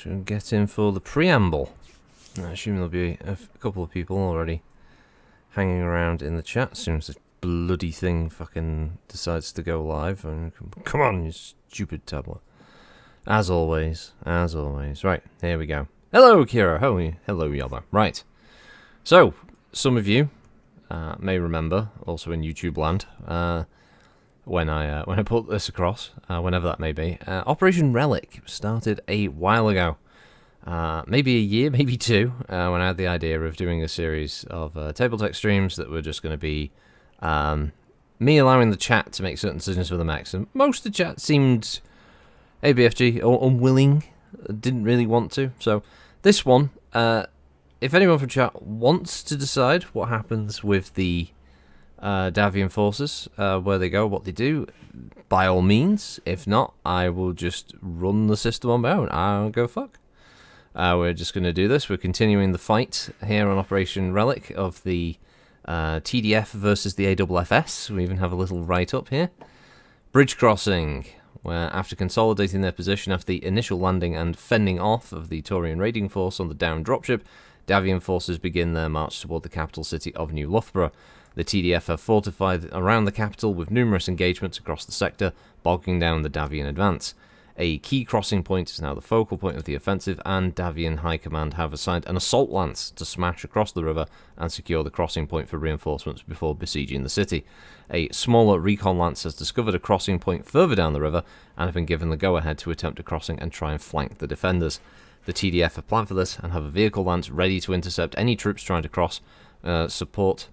Should we get in for the preamble? I assume there'll be a couple of people already hanging around in the chat as soon as the bloody thing fucking decides to go live. And come on, you stupid tablet. As always. Right, here we go. Hello, Kira. Hello, Yellow. Right. So, some of you may remember, also in YouTube land, when I put this across, whenever that may be, Operation Relic started a while ago. Maybe a year, maybe two, when I had the idea of doing a series of Tabletech streams that were just going to be me allowing the chat to make certain decisions for the mechs. And most of the chat seemed ABFG or unwilling, didn't really want to. So this one, if anyone from chat wants to decide what happens with the Davion forces, where they go, what they do, by all means. If not, I will just run the system on my own. I don't go fuck. We're just going to do this. We're continuing the fight here on Operation Relic of the TDF versus the AFFS. We even have a little write-up here. Bridge crossing, where after consolidating their position after the initial landing and fending off of the Taurian raiding force on the downed dropship, Davion forces begin their march toward the capital city of New Loughborough. The TDF have fortified around the capital with numerous engagements across the sector, bogging down the Davion advance. A key crossing point is now the focal point of the offensive, and Davion High Command have assigned an assault lance to smash across the river and secure the crossing point for reinforcements before besieging the city. A smaller recon lance has discovered a crossing point further down the river and have been given the go-ahead to attempt a crossing and try and flank the defenders. The TDF have planned for this and have a vehicle lance ready to intercept any troops trying to cross support,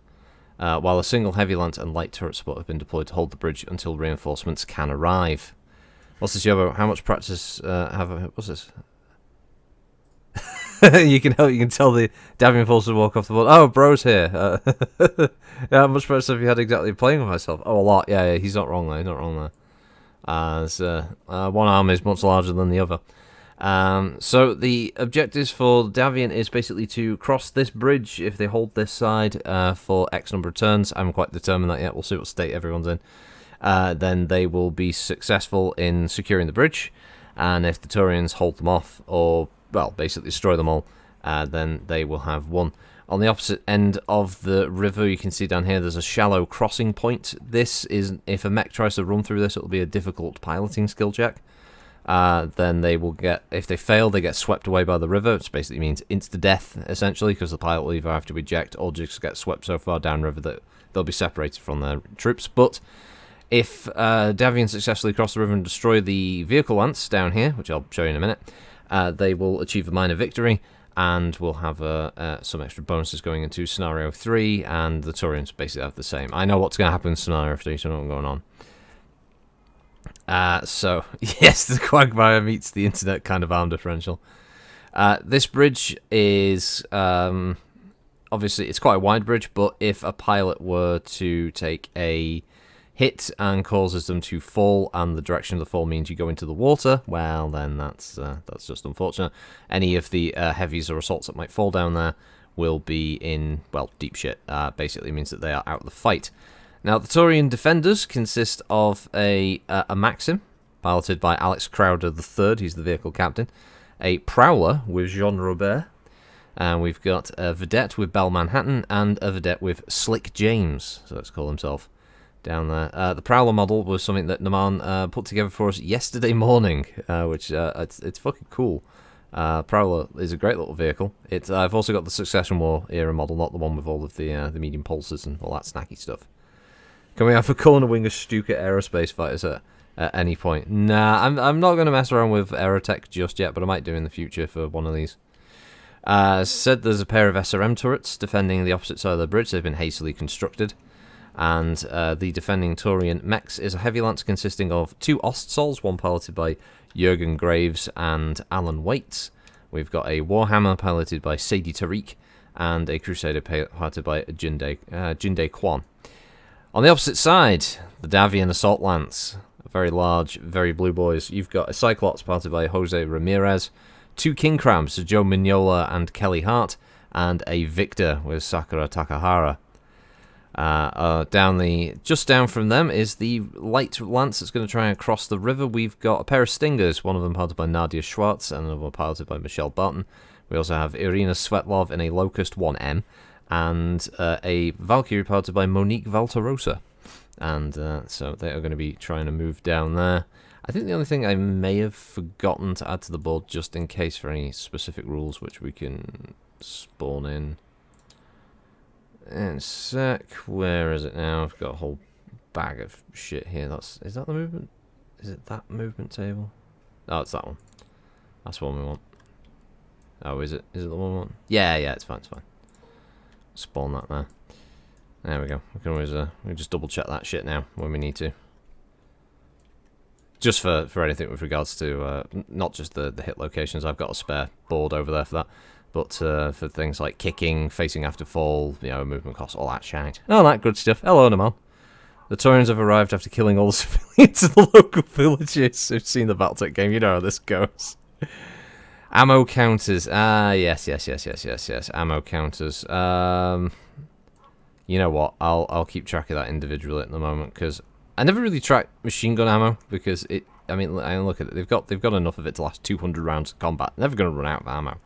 while a single heavy lance and light turret support have been deployed to hold the bridge until reinforcements can arrive. What's this, Yobo? How much practice what's this? you can tell the Davion forces walk off the board. Oh, bro's here. Yeah, how much practice have you had exactly playing with myself? Oh, a lot. Yeah, he's not wrong there. He's not wrong there. One arm is much larger than the other. So the objectives for Davion is basically to cross this bridge if they hold this side for X number of turns. I haven't quite determined that yet. We'll see what state everyone's in. Then they will be successful in securing the bridge, and if the Taurians hold them off, or, well, basically destroy them all, then they will have won. On the opposite end of the river, you can see down here, there's a shallow crossing point. This is, if a mech tries to run through this, it'll be a difficult piloting skill check. Then they will get, if they fail, they get swept away by the river, which basically means insta-death, essentially, because the pilot will either have to eject or just get swept so far downriver that they'll be separated from their troops. But if Davion successfully cross the river and destroy the vehicle lance down here, which I'll show you in a minute, they will achieve a minor victory, and we'll have some extra bonuses going into Scenario 3, and the Taurians basically have the same. I know what's going to happen in Scenario 3, so I know what's going on. So, yes, the Quagmire meets the internet kind of arm differential. This bridge is, obviously, it's quite a wide bridge, but if a pilot were to take a hit and causes them to fall, and the direction of the fall means you go into the water, well, then that's just unfortunate. Any of the heavies or assaults that might fall down there will be in, well, deep shit. Basically means that they are out of the fight. Now, the Taurian defenders consist of a Maxim, piloted by Alex Crowder III, he's the vehicle captain, a Prowler with Jean Robert, and we've got a Vedette with Bell Manhattan, and a Vedette with Slick James, so let's call himself, down there. The Prowler model was something that Naman put together for us yesterday morning, which it's fucking cool. Prowler is a great little vehicle. I've also got the Succession War era model, not the one with all of the medium pulses and all that snacky stuff. Can we have a corner wing of Stuka aerospace fighters at any point? Nah, I'm not going to mess around with Aerotech just yet, but I might do in the future for one of these. Said there's a pair of SRM turrets defending the opposite side of the bridge. They've been hastily constructed. And the defending Taurian mechs is a heavy lance consisting of 2 Ostsols, one piloted by Jurgen Graves and Alan Waits. We've got a Warhammer piloted by Sadie Tariq, and a Crusader piloted by Jinde Kwan. On the opposite side, the Davion Assault Lance, very large, very blue boys. You've got a Cyclops piloted by Jose Ramirez, 2 King Crabs, Joe Mignola and Kelly Hart, and a Victor with Sakura Takahara. Just down from them is the light lance that's going to try and cross the river. We've got a pair of stingers, one of them piloted by Nadia Schwartz and another one piloted by Michelle Barton. We also have Irina Svetlov in a Locust 1M and a Valkyrie piloted by Monique Valterosa. And so they are going to be trying to move down there. I think the only thing I may have forgotten to add to the board, just in case for any specific rules which we can spawn in. And a sec, where is it now? I've got a whole bag of shit here. Is that the movement? Is it that movement table? Oh, it's that one. That's the one we want. Oh, is it? Is it the one we want? Yeah, it's fine, Spawn that there. There we go. We can always we just double check that shit now when we need to. Just for anything with regards to not just the hit locations. I've got a spare board over there for that. But for things like kicking, facing after fall, movement costs, all that shite. All that good stuff. Hello, Namal. The Taurians have arrived after killing all the civilians of the local villages who've seen the Tabletech game. You know how this goes. Ammo counters. Yes. Ammo counters. You know what? I'll keep track of that individually at the moment, because I never really track machine gun ammo, because I mean, look at it. They've got enough of it to last 200 rounds of combat. Never going to run out of ammo.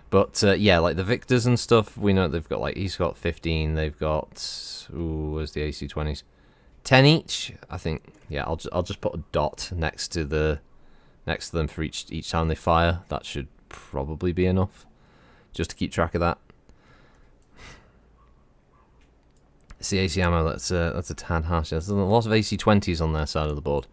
But, yeah, like the Victors and stuff, we know they've got, like, he's got 15, they've got, where's the AC-20s? 10 each, I think. Yeah, I'll just put a dot next to them for each time they fire. That should probably be enough, just to keep track of that. It's the AC ammo, that's a tad harsh. There's a lot of AC-20s on their side of the board.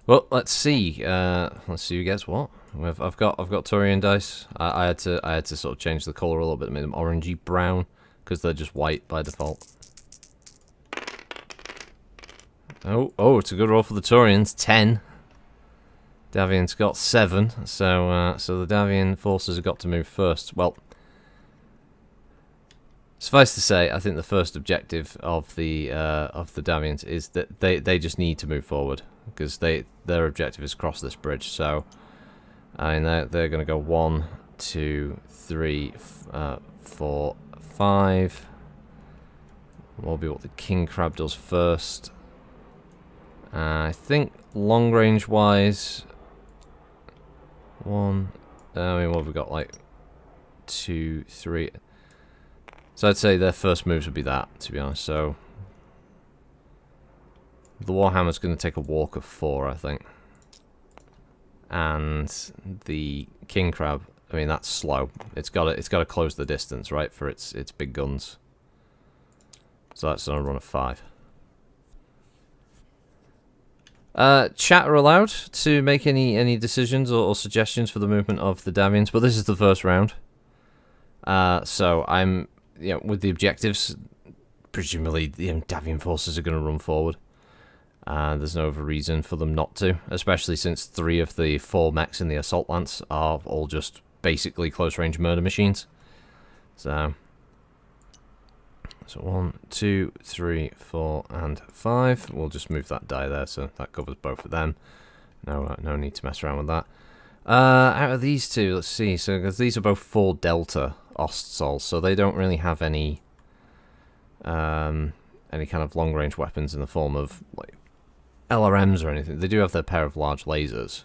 Well, let's see. Let's see who gets what. I've got Taurian dice. I had to sort of change the color a little bit, make them orangey brown, because they're just white by default. Oh, it's a good roll for the Taurians. 10. Davion's got 7, so the Davion forces have got to move first. Well, suffice to say, I think the first objective of the Davions is that they just need to move forward, because their objective is cross this bridge. So, I mean, they're going to go 1, 2, 3, 4, 5. Will be what the King Crab does first. I think long range wise, I mean, what have we got? Like 2, 3. So I'd say their first moves would be that, to be honest. So the Warhammer's going to take a walk of 4, I think. And the King Crab, I mean, that's slow. It's got to close the distance, right, for its big guns. So that's on a run of 5. Chat are allowed to make any decisions or suggestions for the movement of the Davions, but this is the first round. So I'm, with the objectives, presumably the Davion forces are going to run forward. There's no other reason for them not to, especially since 3 of the 4 mechs in the Assault Lance are all just basically close-range murder machines. So 1, 2, 3, 4, and 5. We'll just move that die there, so that covers both of them. No need to mess around with that. Out of these two, let's see. So, because these are both 4 Delta Ostsols, so they don't really have any kind of long-range weapons in the form of like LRMs or anything. They do have their pair of large lasers,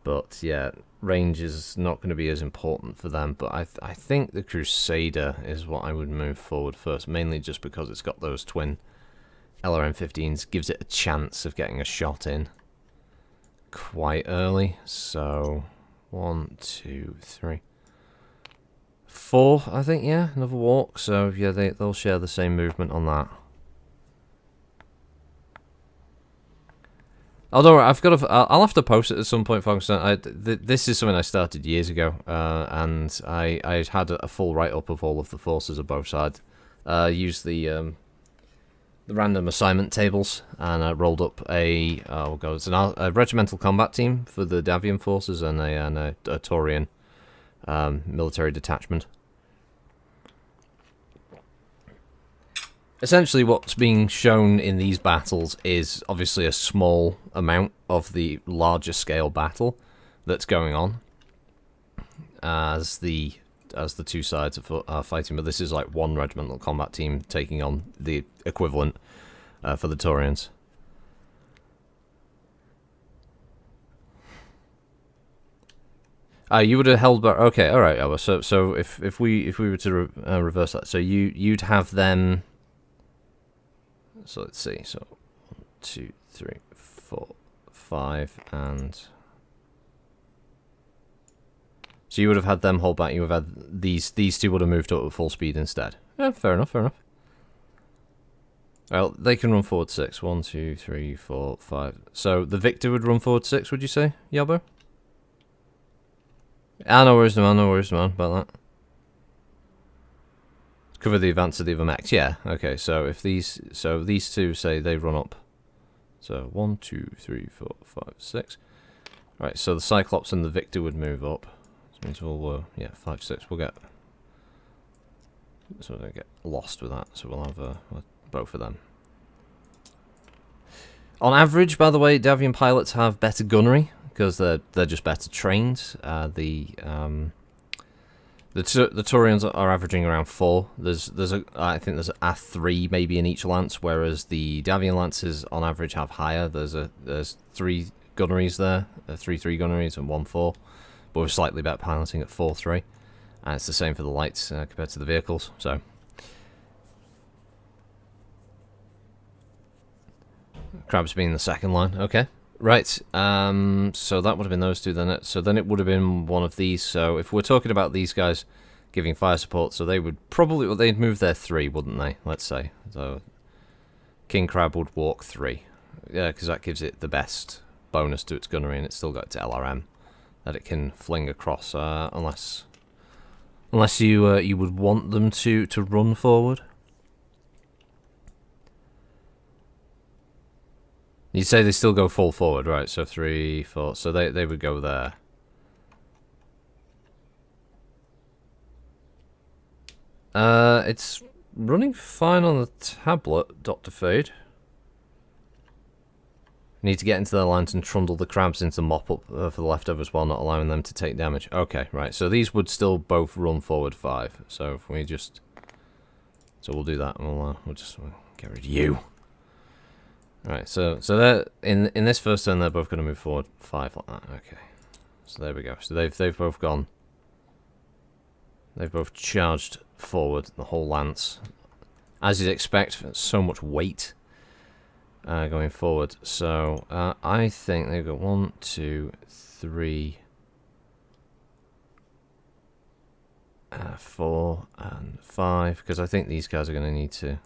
but yeah, range is not going to be as important for them. But I think the Crusader is what I would move forward first, mainly just because it's got those twin LRM-15s, gives it a chance of getting a shot in quite early. So 1, 2, 3, 4, I think. Yeah, another walk. So yeah, they'll share the same movement on that. Although I'll have to post it at some point, folks. This is something I started years ago, and I had a full write-up of all of the forces of both sides. Used the random assignment tables, and I rolled up a regimental combat team for the Davion forces and a Taurian military detachment. Essentially, what's being shown in these battles is obviously a small amount of the larger scale battle that's going on, as the as the two sides are fighting, but this is like one regimental combat team taking on the equivalent for the Taurians. You would have held back. Okay, all right. So if we were to reverse that, so you'd have them. So let's see. So 1, 2, 3, 4, 5, and so you would have had them hold back. You would have had these two would have moved up at full speed instead. Yeah, fair enough. Fair enough. Well, they can run forward 6. 1, 2, 3, 4, 5. So the victor would run forward 6. Would you say, Yabo? No worries, man. No worries, man, about that. Cover the advance of the other mechs. Yeah. Okay. So if these two say they run up. So 1, 2, 3, 4, 5, 6. Right. So the Cyclops and the Victor would move up. Which means we'll 5, 6. We'll get. So we'll get lost with that. So we'll have both of them. On average, by the way, Davion pilots have better gunnery because they're just better trained. The Taurians are averaging around 4. I think there's a 3 maybe in each lance, whereas the Davion lances on average have higher. There's 3 gunneries there, 3 gunneries and 1 4, but we're slightly better piloting at 4 3, and it's the same for the lights compared to the vehicles. So Crabs being the second line, okay. Right, so that would have been those two then. So then it would have been one of these. So if we're talking about these guys giving fire support, so they would probably, well, they'd move their 3, wouldn't they? Let's say. So King Crab would walk 3. Yeah, because that gives it the best bonus to its gunnery, and it's still got its LRM that it can fling across, unless you would want them to run forward. You'd say they still go full forward, right? So 3, 4. So they would go there. It's running fine on the tablet, Dr. Fade. Need to get into their lines and trundle the crabs into mop up for the leftovers while not allowing them to take damage. Okay, right. So these would still both run forward 5. So if we just, so we'll do that. And we'll get rid of you. Right, so they're in this first turn they're both going to move forward 5 like that. Okay, so there we go. So they've both gone. They've both charged forward the whole lance, as you'd expect. So much weight going forward. So I think they've got 1, 2, 3, 4, and 5 because I think these guys are going to need to.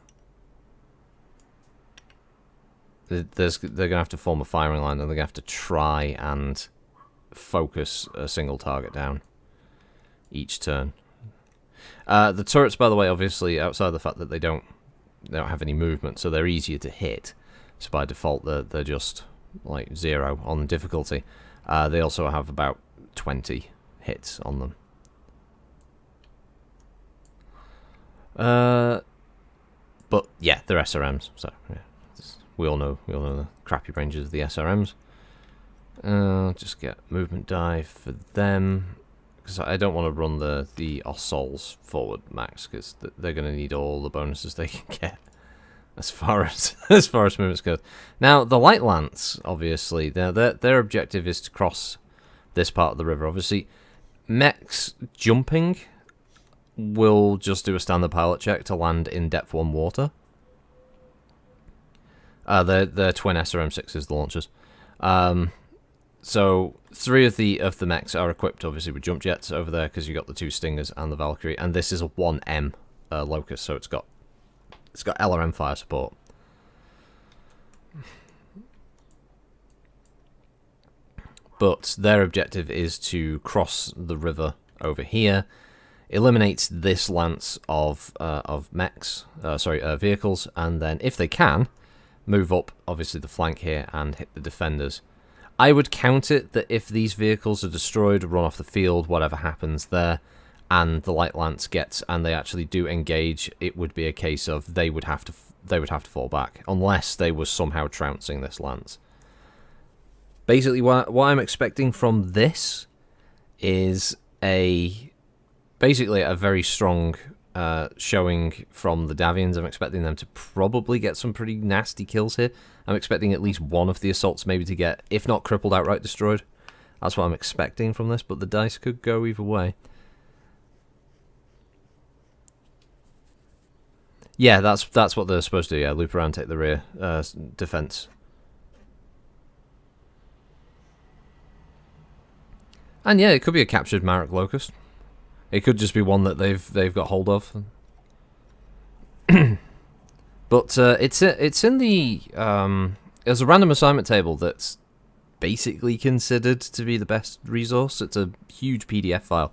They're going to have to form a firing line, and they're going to have to try and focus a single target down each turn. The turrets, by the way, obviously, outside of the fact that they don't have any movement, so they're easier to hit. So by default, they're just like 0 on the difficulty. They also have about 20 hits on them. But yeah, they're SRMs, so yeah. We all know the crappy ranges of the SRMs. Just get movement die for them because I don't want to run the Ossols forward max because they're going to need all the bonuses they can get as far as movements go. Now the light lance, obviously, their objective is to cross this part of the river. Obviously, mechs jumping will just do a standard pilot check to land in depth 1 water. They're twin SRM6s, the launchers. So 3 of the mechs are equipped, obviously, with jump jets over there because you got the 2 Stingers and the Valkyrie, and this is a 1M Locust, so it's got LRM fire support. But their objective is to cross the river over here, eliminate this lance of mechs, vehicles, and then if they can, move up, obviously, the flank here and hit the defenders. I would count it that if these vehicles are destroyed, run off the field, whatever happens there, and the light lance gets, and they actually do engage, it would be a case of they would have to fall back, unless they were somehow trouncing this lance. Basically, what I'm expecting from this is a basically a very strong showing from the Davions. I'm expecting them to probably get some pretty nasty kills here. I'm expecting at least one of the assaults maybe to get, if not crippled, outright destroyed. That's what I'm expecting from this, but the dice could go either way. Yeah, that's what they're supposed to do, yeah. Loop around, take the rear defense. And yeah, it could be a captured Marek Locust. It could just be one that they've got hold of. But it's in the there's a random assignment table that's basically considered to be the best resource. It's a huge PDF file.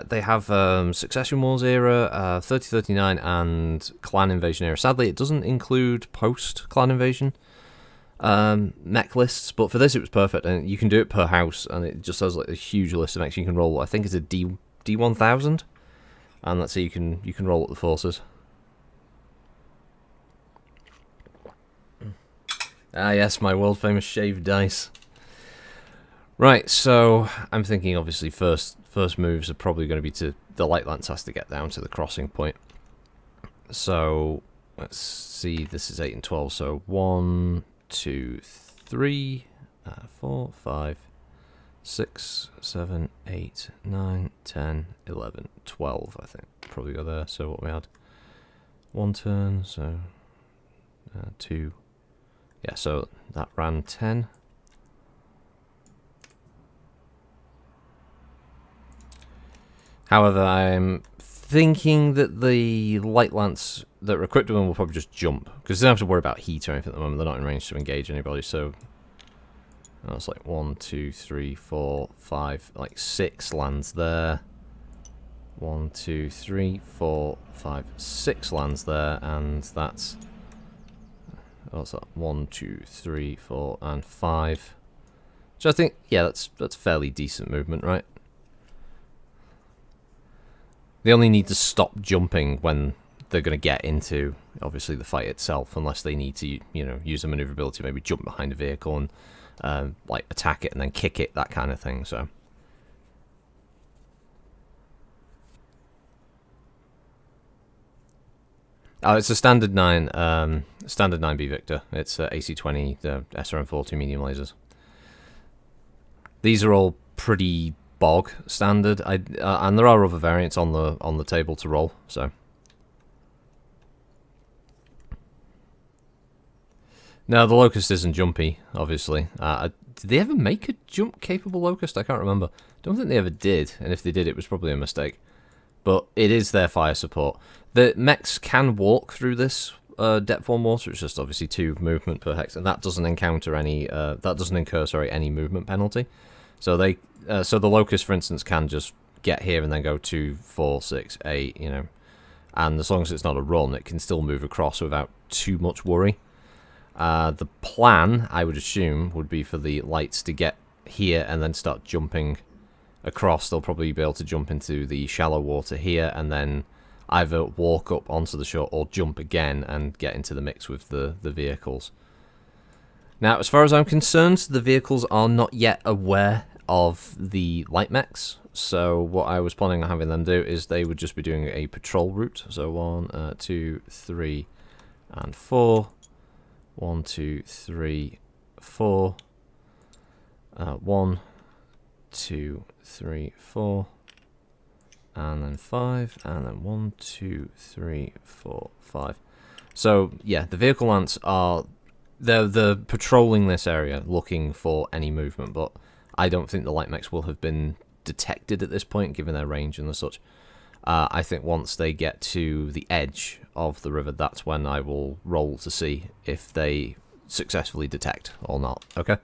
They have Succession Wars era, 3039, and Clan Invasion era. Sadly, it doesn't include post Clan Invasion mech lists, but for this it was perfect, and you can do it per house, and it just has like a huge list of mechs you can roll. I think it's a D1000, and that's how you can roll up the forces. Ah yes, my world famous shaved dice. Right, so I'm thinking obviously first moves are probably going to be to the Light Lance has to get down to the crossing point. So let's see, this is 8 and 12, so 1, 2, 3, 4, 5, 6, 7, 8, 9, 10, 11, 12, I think. Probably go there, so what we had? 1 turn, so 2. Yeah, so that ran 10. However, I'm thinking that the Light Lance that are equipped with them will probably just jump, because they don't have to worry about heat or anything at the moment. They're not in range to engage anybody, so that's like 1, 2, 3, 4, 5, like 6 lands there. 1, 2, 3, 4, 5, 6 lands there, and that's what's that? 1, 2, 3, 4, and 5. So I think, yeah, that's fairly decent movement, right? They only need to stop jumping when they're going to get into, obviously, the fight itself, unless they need to, you know, use their maneuverability, maybe jump behind a vehicle and, like, attack it and then kick it, that kind of thing, so. Oh, it's a standard 9, standard 9B Victor. It's AC-20, the SRM-40 medium lasers. These are all pretty bog standard, and there are other variants on the table to roll. So now the Locust isn't jumpy, obviously. Did they ever make a jump capable Locust? I can't remember. Don't think they ever did, and if they did, it was probably a mistake. But it is their fire support. The mechs can walk through this depth 1 water. It's just obviously 2 movement per hex, and that doesn't encounter any. That doesn't incur any movement penalty. So they, so the Locust, for instance, can just get here and then go 2, 4, 6, 8, you know, and as long as it's not a run, it can still move across without too much worry. The plan, I would assume, would be for the lights to get here and then start jumping across. They'll probably be able to jump into the shallow water here and then either walk up onto the shore or jump again and get into the mix with the vehicles. Now, as far as I'm concerned, the vehicles are not yet aware of the light mechs, so what I was planning on having them do is they would just be doing a patrol route. So 1, 2, 3, and 4. 1, 2, 3, 4. 1, 2, 3, 4. And then 5, and then 1, 2, 3, 4, 5. So yeah, the vehicle lance are they're patrolling this area looking for any movement, but I don't think the light mechs will have been detected at this point, given their range and the such. I think once they get to the edge of the river, that's when I will roll to see if they successfully detect or not. Okay.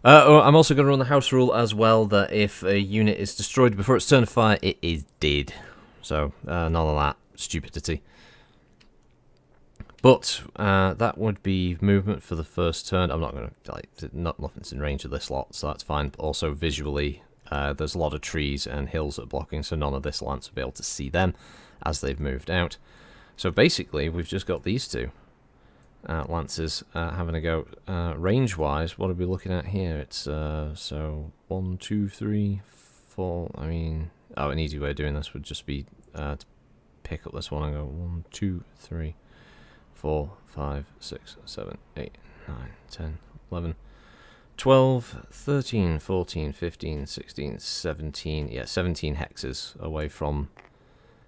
I'm also going to run the house rule as well, that if a unit is destroyed before its turn to fire, it is dead. So, none of that stupidity. But, that would be movement for the first turn. I'm not going to, like, nothing's in range of this lot, so that's fine. But also, visually, there's a lot of trees and hills that are blocking, so none of this lance will be able to see them as they've moved out. So basically, we've just got these two. Lancers having a go. Range-wise, what are we looking at here? It's so 1, 2, 3, 4. I mean, an easy way of doing this would just be to pick up this one and go 1, 2, 3, 4, 5, 6, 7, 8, 9, 10, 11, 12, 13, 14, 15, 16, 17. Yeah, 17 hexes away from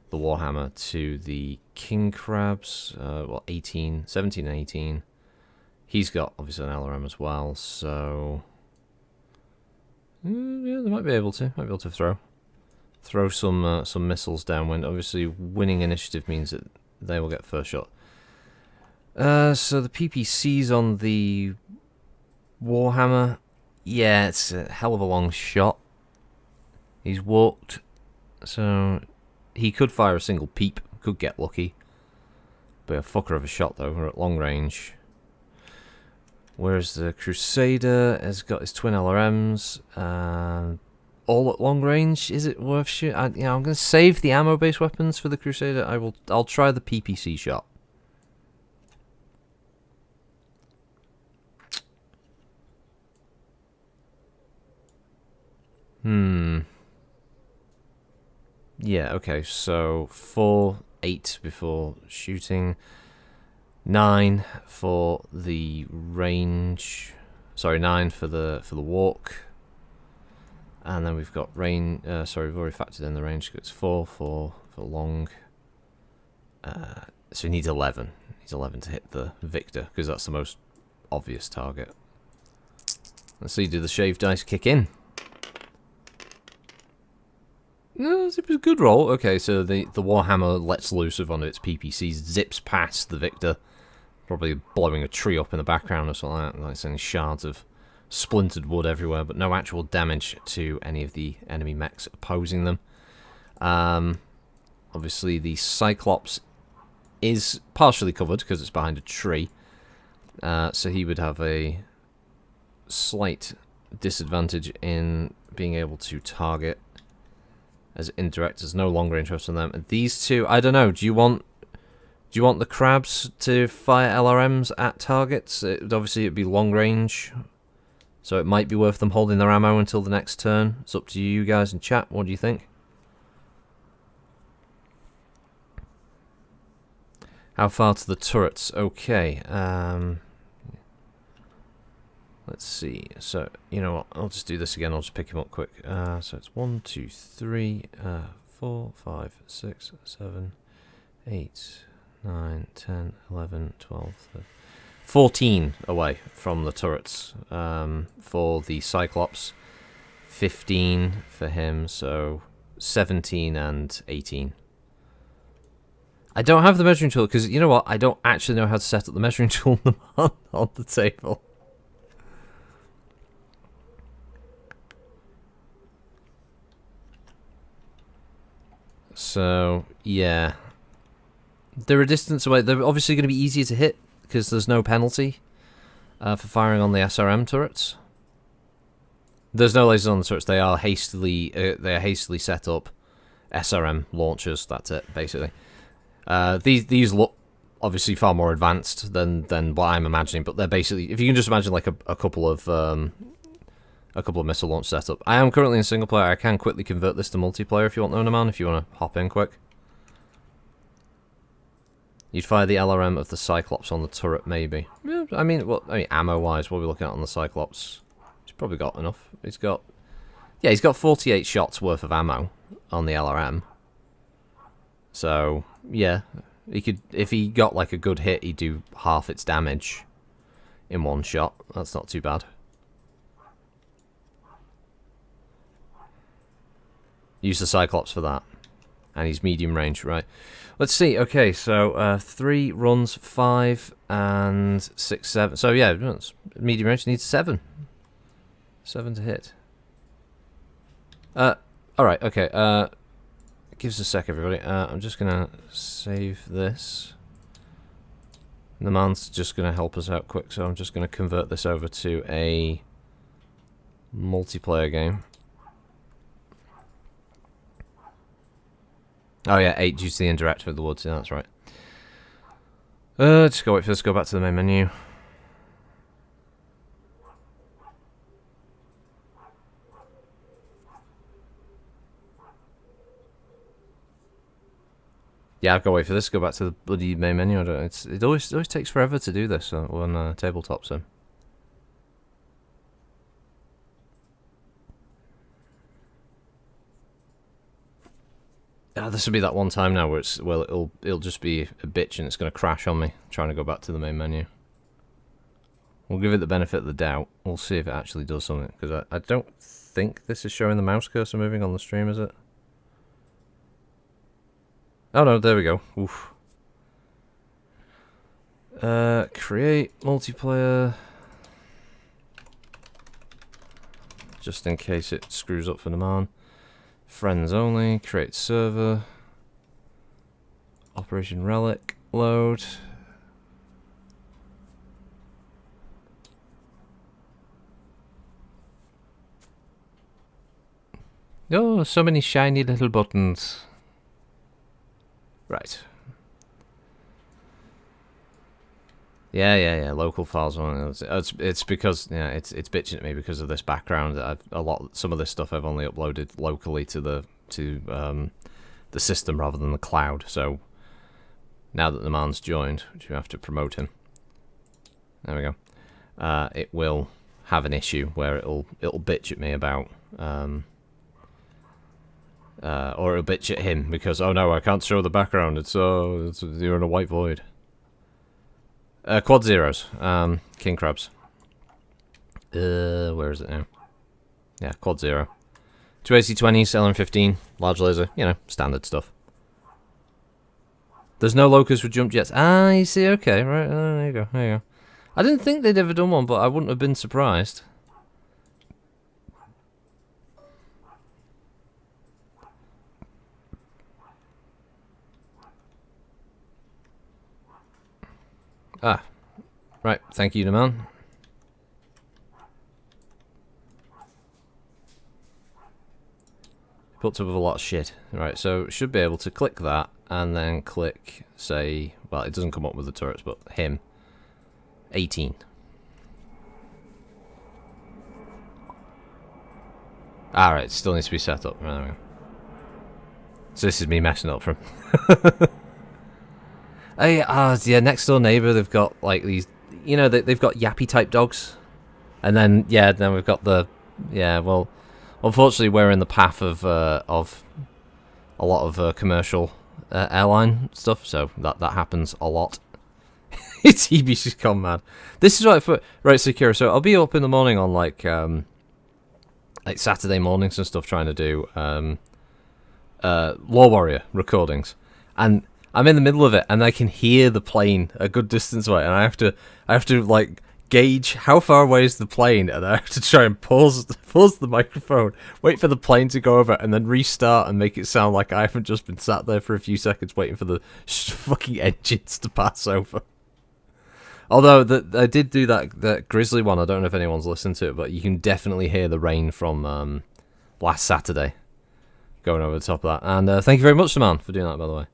the Warhammer to the King Crabs. Well, 18, 17 and 18. He's got obviously an LRM as well, so yeah, they might be able to throw some missiles downwind. Obviously, winning initiative means that they will get first shot. So the PPCs on the Warhammer, yeah, it's a hell of a long shot. He's walked, so he could fire a single peep, could get lucky. But a fucker of a shot though, we're at long range. Whereas the Crusader has got his twin LRMs, all at long range. Is it worth shooting? I'm going to save the ammo-based weapons for the Crusader. I'll try the PPC shot. Yeah, okay, so 4, 8 before shooting, 9 for the range. Sorry, 9 for the walk, and then we've got range. Sorry, we've already factored in the range. It's 4 for long. So he needs 11. He needs 11 to hit the Victor because that's the most obvious target. Let's see, do the shaved dice kick in? No, it was a good roll. Okay, so the Warhammer lets loose of one of its PPCs, zips past the Victor, probably blowing a tree up in the background or something like that, like sending shards of splintered wood everywhere, but no actual damage to any of the enemy mechs opposing them. Obviously, the Cyclops is partially covered because it's behind a tree, so he would have a slight disadvantage in being able to target. As indirect, there's no longer interest in them. And these two, I don't know. Do you want the crabs to fire LRMs at targets? Obviously, it'd be long range, so it might be worth them holding their ammo until the next turn. It's up to you guys in chat. What do you think? How far to the turrets? Okay. Let's see. So, you know what? I'll just do this again. I'll just pick him up quick. So it's 1, 2, 3, 4, 5, 6, 7, 8, 9, 10, 11, 12, 13, 14 away from the turrets for the Cyclops. 15 for him, so 17 and 18. I don't have the measuring tool because, you know what? I don't actually know how to set up the measuring tool on the table. So, yeah. They're a distance away. They're obviously going to be easier to hit because there's no penalty for firing on the SRM turrets. There's no lasers on the turrets. They are hastily set up SRM launchers. That's it, basically. These look obviously far more advanced than what I'm imagining, but they're basically, if you can just imagine like a couple of missile launch setup. I am currently in single player. I can quickly convert this to multiplayer if you want, Onaman, if you want to hop in quick. You'd fire the LRM of the Cyclops on the turret, maybe. Yeah, I mean, ammo-wise, what are we looking at on the Cyclops? He's probably got enough. He's got 48 shots worth of ammo on the LRM. So, yeah, he could, if he got like a good hit, he'd do half its damage in one shot. That's not too bad. Use the Cyclops for that. And he's medium range, right? Let's see. Okay, so 3 runs, 5 and 6, 7. So yeah, medium range needs 7. 7 to hit. All right. Okay. Give us a sec, everybody. I'm just gonna save this. The man's just gonna help us out quick, so I'm just gonna convert this over to a multiplayer game. Oh yeah, 8 due to the indirect with the woods. Yeah, that's right. Just go wait for this, go back to the main menu. Yeah, I'll go wait for this, go back to the bloody main menu. I don't, it always takes forever to do this on Tabletop Sim. This will be that one time now where it'll just be a bitch and it's going to crash on me trying to go back to the main menu. We'll give it the benefit of the doubt. We'll see if it actually does something, because I don't think this is showing the mouse cursor moving on the stream, is it? Oh no, there we go. Oof. Create multiplayer. Just in case it screws up for the man. Friends only. Create server. Operation Relic. Load. Oh, so many shiny little buttons. Right. Yeah. Local files on it's because it's bitching at me because of this background. Some of this stuff I've only uploaded locally to the system rather than the cloud. So now that the man's joined, you have to promote him. There we go. It will have an issue where it'll bitch at me about or it'll bitch at him because, oh no, I can't show the background. It's you're in a white void. Quad zeros. King crabs. Where is it now? Yeah, quad zero. 2 AC-20s, LM-15, large laser, standard stuff. There's no locust with jump jets. Ah, you see, okay, right, there you go. I didn't think they'd ever done one, but I wouldn't have been surprised. Ah, right, thank you, man. Puts up with a lot of shit. Right, so should be able to click that and then click, say, well, it doesn't come up with the turrets, but him. 18. Alright, still needs to be set up. Right, there we go. So this is me messing up from. Hey, yeah, next door neighbour, they've got like these, they've got yappy type dogs, and then then we've got the, well, unfortunately we're in the path of a lot of commercial airline stuff, so that happens a lot. It's Hebe's just gone mad. This is right Secure. So I'll be up in the morning on like Saturday mornings and stuff, trying to do Law Warrior recordings, and I'm in the middle of it, and I can hear the plane a good distance away, and I have to like gauge how far away is the plane, and I have to try and pause the microphone, wait for the plane to go over, and then restart and make it sound like I haven't just been sat there for a few seconds waiting for the fucking engines to pass over. Although I did do that Grizzly one. I don't know if anyone's listened to it, but you can definitely hear the rain from last Saturday going over the top of that. And thank you very much, man, for doing that, by the way.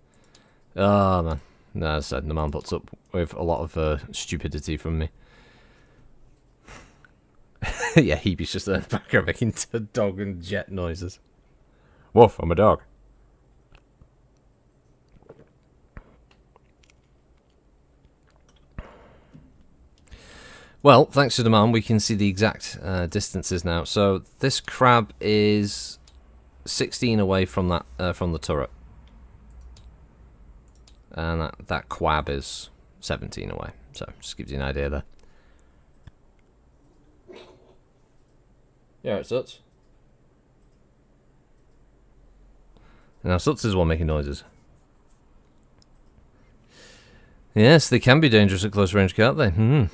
Oh, man. No, as I said, the man puts up with a lot of stupidity from me. Yeah, Hebe's just in the background making dog and jet noises. Woof, I'm a dog. Well, thanks to the man, we can see the exact distances now. So this crab is 16 away from that from the turret. And that quab is 17 away. So just gives you an idea there. Yeah, it's Suts. Now Suts is one making noises. Yes, they can be dangerous at close range, can't they?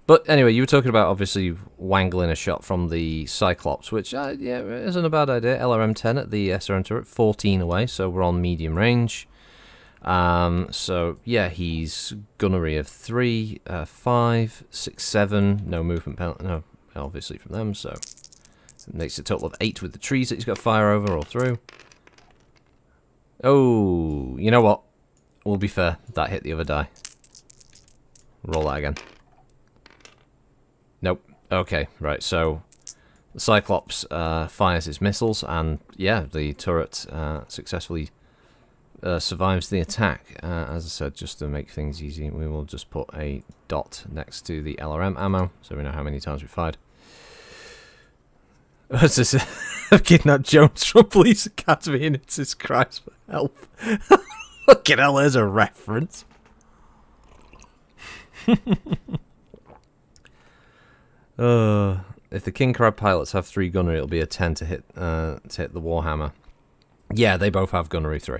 But anyway, you were talking about obviously wangling a shot from the Cyclops, which isn't a bad idea. LRM-10 at the SRM turret, 14 away, so we're on medium range. So yeah, he's gunnery of 3, 5, 6, 7. No movement penalty, no, obviously from them. So it makes a total of 8 with the trees that he's got to fire over or through. Oh, you know what? we'll be fair. That hit the other die. Roll that again. Nope. Okay, right, so the Cyclops fires its missiles, and yeah, the turret successfully survives the attack. As I said, just to make things easy, we will just put a dot next to the LRM ammo, so we know how many times we fired. What's this? I've kidnapped Jones from Police Academy and it's his cries for help. Fucking hell, there's a reference. If the King Crab pilots have 3 gunnery, it'll be a 10 to hit the Warhammer. Yeah, they both have gunnery 3.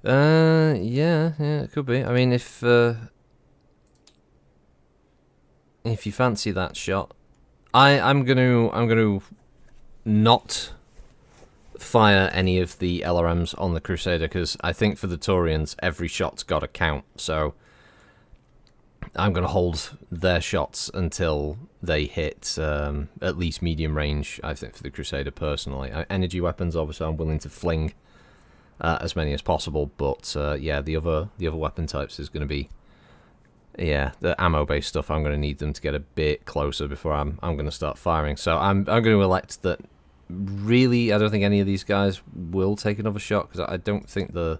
Yeah, it could be. I mean, if you fancy that shot, I'm gonna not fire any of the LRMs on the Crusader, because I think for the Taurians every shot's got to count. So I'm gonna hold their shots until they hit at least medium range. I think for the Crusader personally, energy weapons obviously I'm willing to fling as many as possible, but yeah, the other weapon types is going to be, yeah, the ammo based stuff. I'm going to need them to get a bit closer before I'm going to start firing. So I'm going to elect that. Really, I don't think any of these guys will take another shot, because I don't think the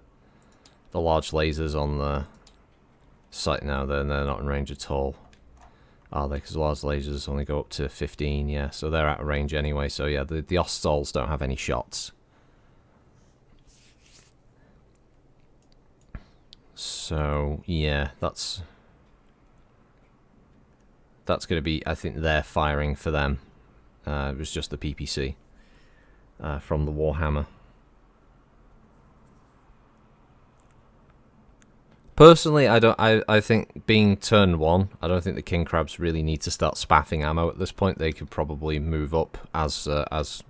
large lasers on the site now, they're not in range at all, are they? Because the large lasers only go up to 15. Yeah, so they're out of range anyway. So yeah, the Ostols don't have any shots. So yeah, that's going to be, I think, their firing for them. It was just the PPC from the Warhammer. Personally, I think being turn 1, I don't think the King Crabs really need to start spaffing ammo at this point. They could probably move up, as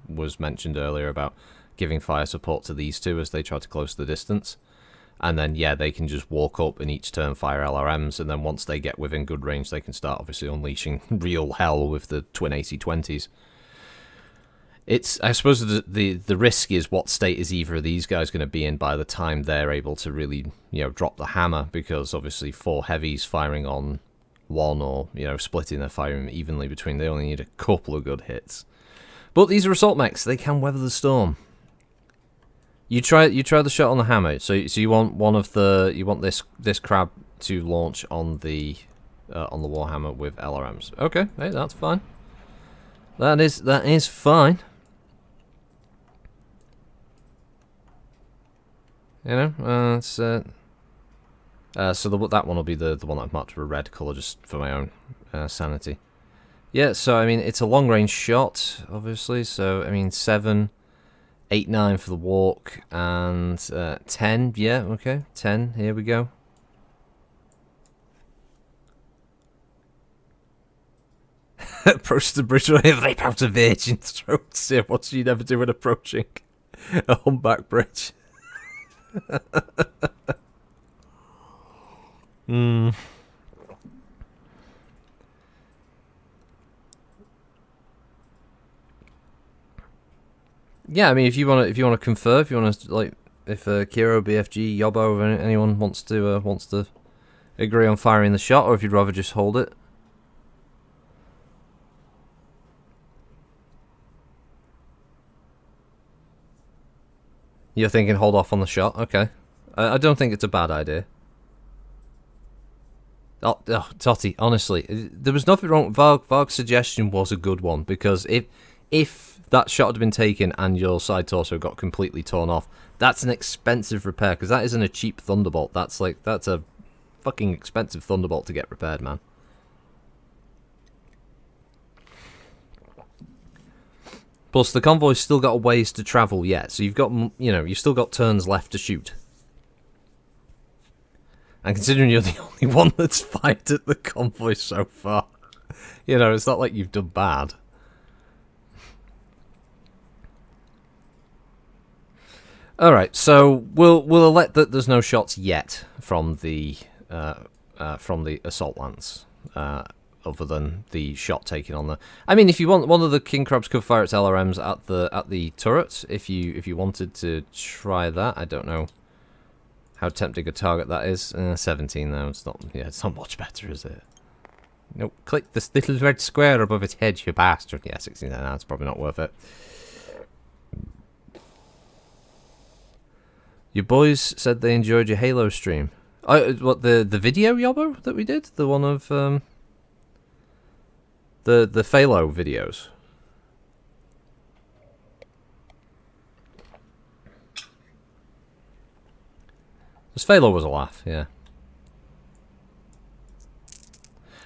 was mentioned earlier, about giving fire support to these two as they try to close the distance. And then, yeah, they can just walk up and each turn fire LRMs, and then once they get within good range, they can start obviously unleashing real hell with the twin AC-20s. It's, I suppose the risk is what state is either of these guys going to be in by the time they're able to really, drop the hammer, because obviously 4 heavies firing on 1, or, splitting their firing evenly between, they only need a couple of good hits. But these are assault mechs, they can weather the storm. You try the shot on the hammer. So you want this crab to launch on the Warhammer with LRMs. Okay, hey, that's fine. That is fine. So that one will be the one I've marked with a red colour just for my own sanity. Yeah, so I mean it's a long range shot, obviously. So I mean 7. 8, 9 for the walk, and 10, yeah, okay, 10, here we go. Approach the bridge, rape out a virgin's throat. Yeah, what do you never do when approaching a humpback bridge? Yeah, I mean, if you want to confer, if you want to, like, if Kiro, BFG, Yobbo, or anyone wants to agree on firing the shot, or if you'd rather just hold it. You're thinking hold off on the shot? Okay. I don't think it's a bad idea. Oh, Totty, honestly, there was nothing wrong. Varg's suggestion was a good one, because if that shot had been taken and your side torso got completely torn off, that's an expensive repair, because that isn't a cheap Thunderbolt. That's a fucking expensive Thunderbolt to get repaired, man. Plus, the convoy's still got a ways to travel yet, so you've got, you've still got turns left to shoot. And considering you're the only one that's fired at the convoy so far, it's not like you've done bad. Alright, so we'll elect that there's no shots yet from the assault lance. other than the shot taken on there. I mean, if you want, one of the king crabs could fire its LRMs at the turrets. If you wanted to try that, I don't know how tempting a target that is. 17 though, it's not. Yeah, it's not much better, is it? Nope. Click this little red square above its head, you bastard. Yeah, 16. No, it's probably not worth it. Your boys said they enjoyed your Halo stream. What, the video, Yobbo, that we did? The one of the Phalo videos. This Phalo was a laugh, yeah.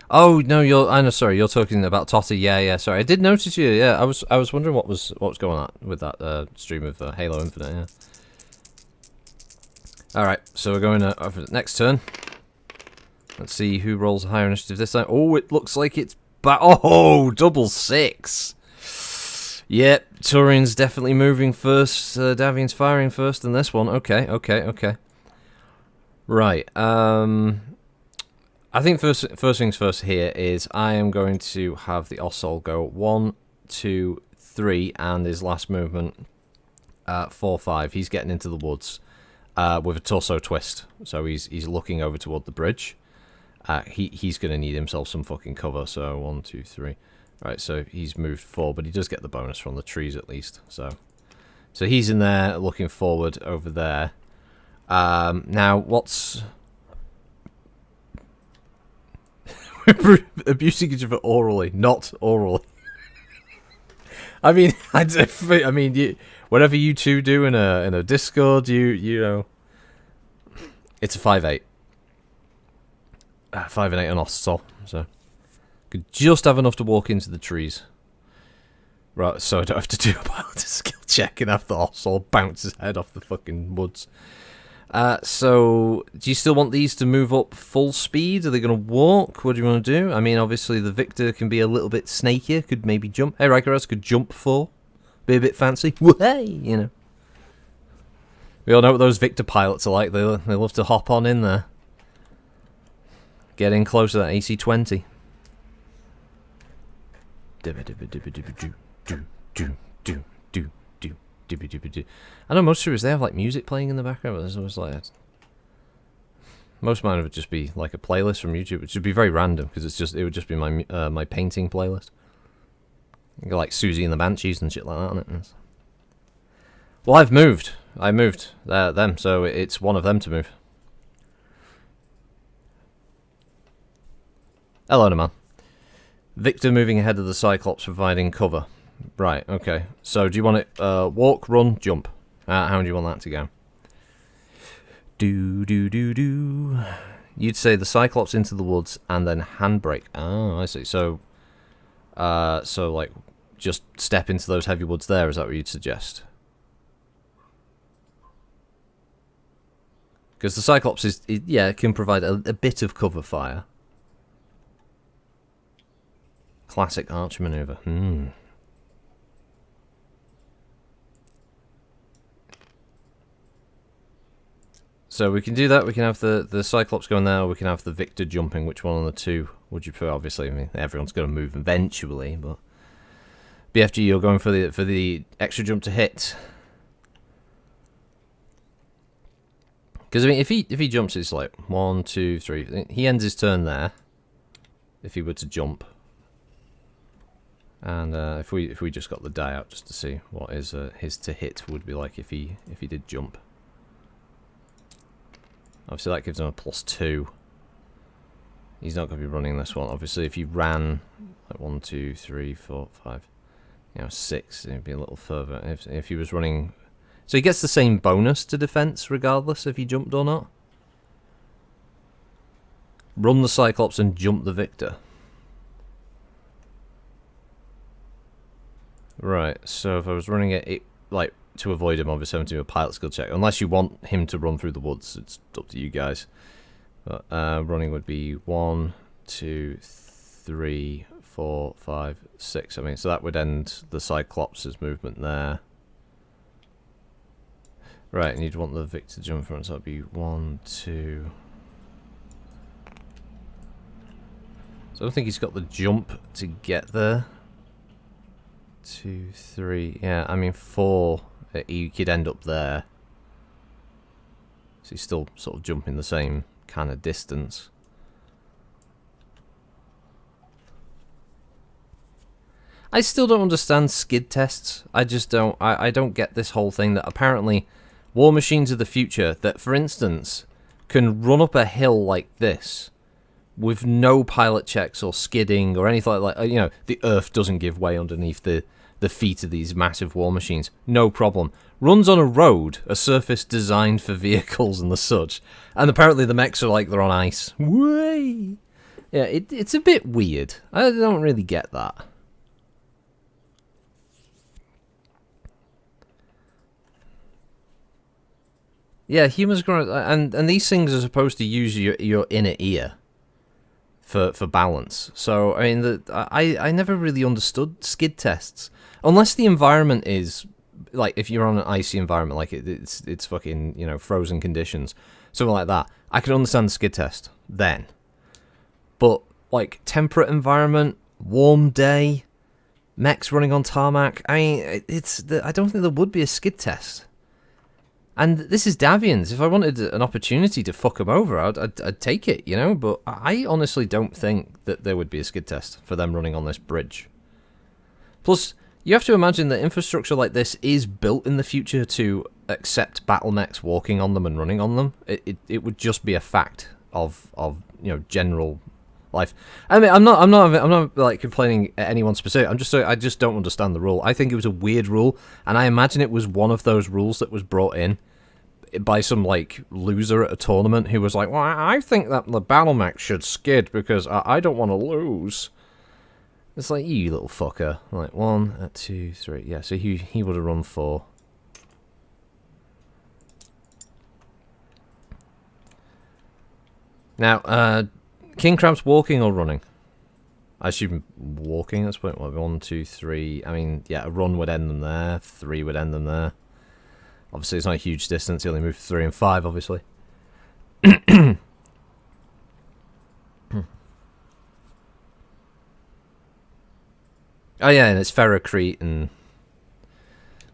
Oh no, I know. Sorry, you're talking about Totti. Yeah. Sorry, I did notice you. Yeah, I was wondering what was going on with that stream of Halo Infinite. Yeah. All right, so we're going over the next turn. Let's see who rolls a higher initiative this time. Oh, it looks like it's back. Oh, double 6. Yep, Taurian's definitely moving first. Davion's firing first in this one. Okay. Right. I think first things first here is I am going to have the Ossol go 1, 2, 3, and his last movement 4, 5. He's getting into the woods with a torso twist, so he's looking over toward the bridge. He's going to need himself some fucking cover. So 1, 2, 3. Right, so he's moved 4, but he does get the bonus from the trees at least. So he's in there looking forward over there. Now what's abusing each other orally, not orally. I mean, whatever you two do in a Discord, you know, it's a 5-8. 5 and 8 on Ossol, so could just have enough to walk into the trees. Right, so I don't have to do a pilot skill check and have the Ossol bounce his head off the fucking woods. So, do you still want these to move up full speed? Are they going to walk? What do you want to do? I mean, obviously the Victor can be a little bit snakier. Could maybe jump. Hey, Rykeros could jump 4. Be a bit fancy. Hey, you know. We all know what those Victor pilots are like. They love to hop on in there. Get in close to that AC-20. I know most streamers, they have like music playing in the background, but there's always like most of mine would just be like a playlist from YouTube, which would be very random because it would just be my my painting playlist. You got like Susie and the Banshees and shit like that on it. Well, I moved them, so it's one of them to move. Hello, man. Victor moving ahead of the Cyclops, providing cover. Right, okay. So, do you want it walk, run, jump? How do you want that to go? Do. You'd say the Cyclops into the woods and then handbrake. Oh, I see. So like, just step into those heavy woods there. Is that what you'd suggest? Because the Cyclops it can provide a bit of cover fire. Classic archer maneuver. So we can do that. We can have the Cyclops going there, or we can have the Victor jumping. Which one of the two would you prefer? Obviously, I mean, everyone's going to move eventually, but BFG, you're going for the extra jump to hit. Because I mean, if he jumps, it's like 1, 2, 3. He ends his turn there. If he were to jump, and if we just got the die out just to see what his to hit would be like if he did jump. Obviously, that gives him a +2. He's not going to be running this one. Obviously, if he ran like 1, 2, 3, 4, 5, 6, it'd be a little further. If he was running, so he gets the same bonus to defense regardless if he jumped or not. Run the Cyclops and jump the Victor. Right. So if I was running it like, to avoid him, obviously, I'm to do a pilot skill check. Unless you want him to run through the woods, it's up to you guys. But running would be 1, 2, 3, 4, 5, 6. I mean, so that would end the Cyclops' movement there. Right, and you'd want the Victor jump front, so that'd be 1, 2. So I don't think he's got the jump to get there. 2, 3, yeah, I mean 4, he could end up there. So he's still sort of jumping the same kind of distance. I still don't understand skid tests. I just don't. I don't get this whole thing that apparently war machines of the future that, for instance, can run up a hill like this with no pilot checks or skidding or anything like that. You know, the earth doesn't give way underneath the feet of these massive war machines. No problem. Runs on a road, a surface designed for vehicles and the such. And apparently the mechs are like they're on ice. Way. Yeah, it's a bit weird. I don't really get that. Yeah, humans grow, and these things are supposed to use your inner ear for balance. So I mean, I never really understood skid tests unless the environment is like if you're on an icy environment, like it's fucking, you know, frozen conditions, something like that. I can understand the skid test then, but like temperate environment, warm day, mechs running on tarmac. I mean, I don't think there would be a skid test. And this is Davions. If I wanted an opportunity to fuck them over, I'd take it, you know? But I honestly don't think that there would be a skid test for them running on this bridge. Plus, you have to imagine that infrastructure like this is built in the future to accept battle mechs walking on them and running on them. It would just be a fact of you know, general life. I mean, I'm not like complaining at anyone specific. I'm just saying I just don't understand the rule. I think it was a weird rule, and I imagine it was one of those rules that was brought in by some like loser at a tournament who was like, well, I think that the battle mech should skid because I don't want to lose. It's like, you little fucker. Like 1, 2, 3. Yeah, so he would have run 4. Now, King Crab's walking or running? I assume walking. That's point 1, 2, 3. I mean, yeah, a run would end them there. 3 would end them there. Obviously, it's not a huge distance. He only moved 3 and 5, obviously. Oh, yeah, and it's Ferrocrete and...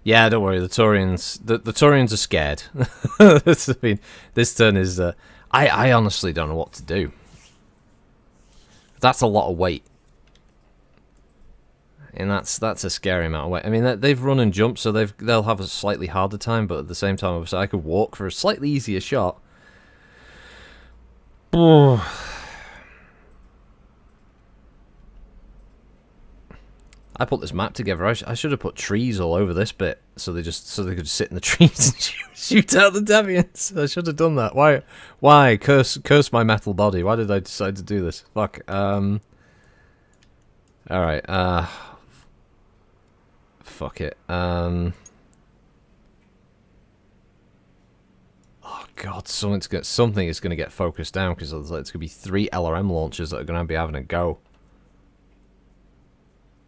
Yeah, don't worry, the Taurians... The Taurians are scared. I mean, this turn is... I honestly don't know what to do. That's a lot of weight. And that's a scary amount of weight. I mean, they've run and jumped, so they'll have a slightly harder time, but at the same time, obviously, I could walk for a slightly easier shot. I put this map together. I should have put trees all over this bit, so they could sit in the trees and shoot out the Davions. I should have done that. Why curse my metal body? Why did I decide to do this? Fuck. All right. Fuck it. Oh god, something is gonna get focused down because it's gonna be 3 LRM launchers that are gonna be having a go.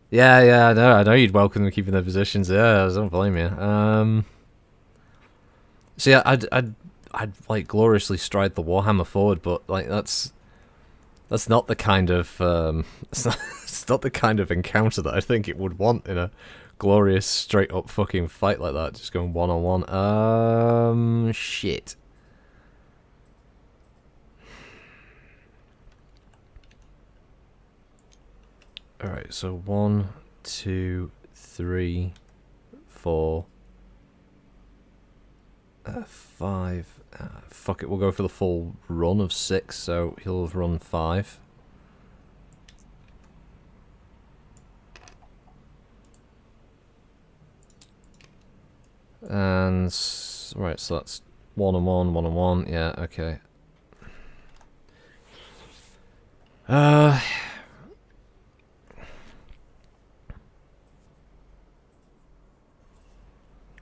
Yeah, I know you'd welcome them keeping their positions. Yeah, I don't blame you. So yeah, I'd like gloriously stride the Warhammer forward, but like that's not the kind of it's not the kind of encounter that I think it would want in a glorious straight up fucking fight like that. Just going 1-on-1. Shit. Alright, so 1, 2, 3, 4, 5. Fuck it, we'll go for the full run of 6, so he'll have run 5. And right, so that's 1-on-1, 1-on-1. Yeah, okay.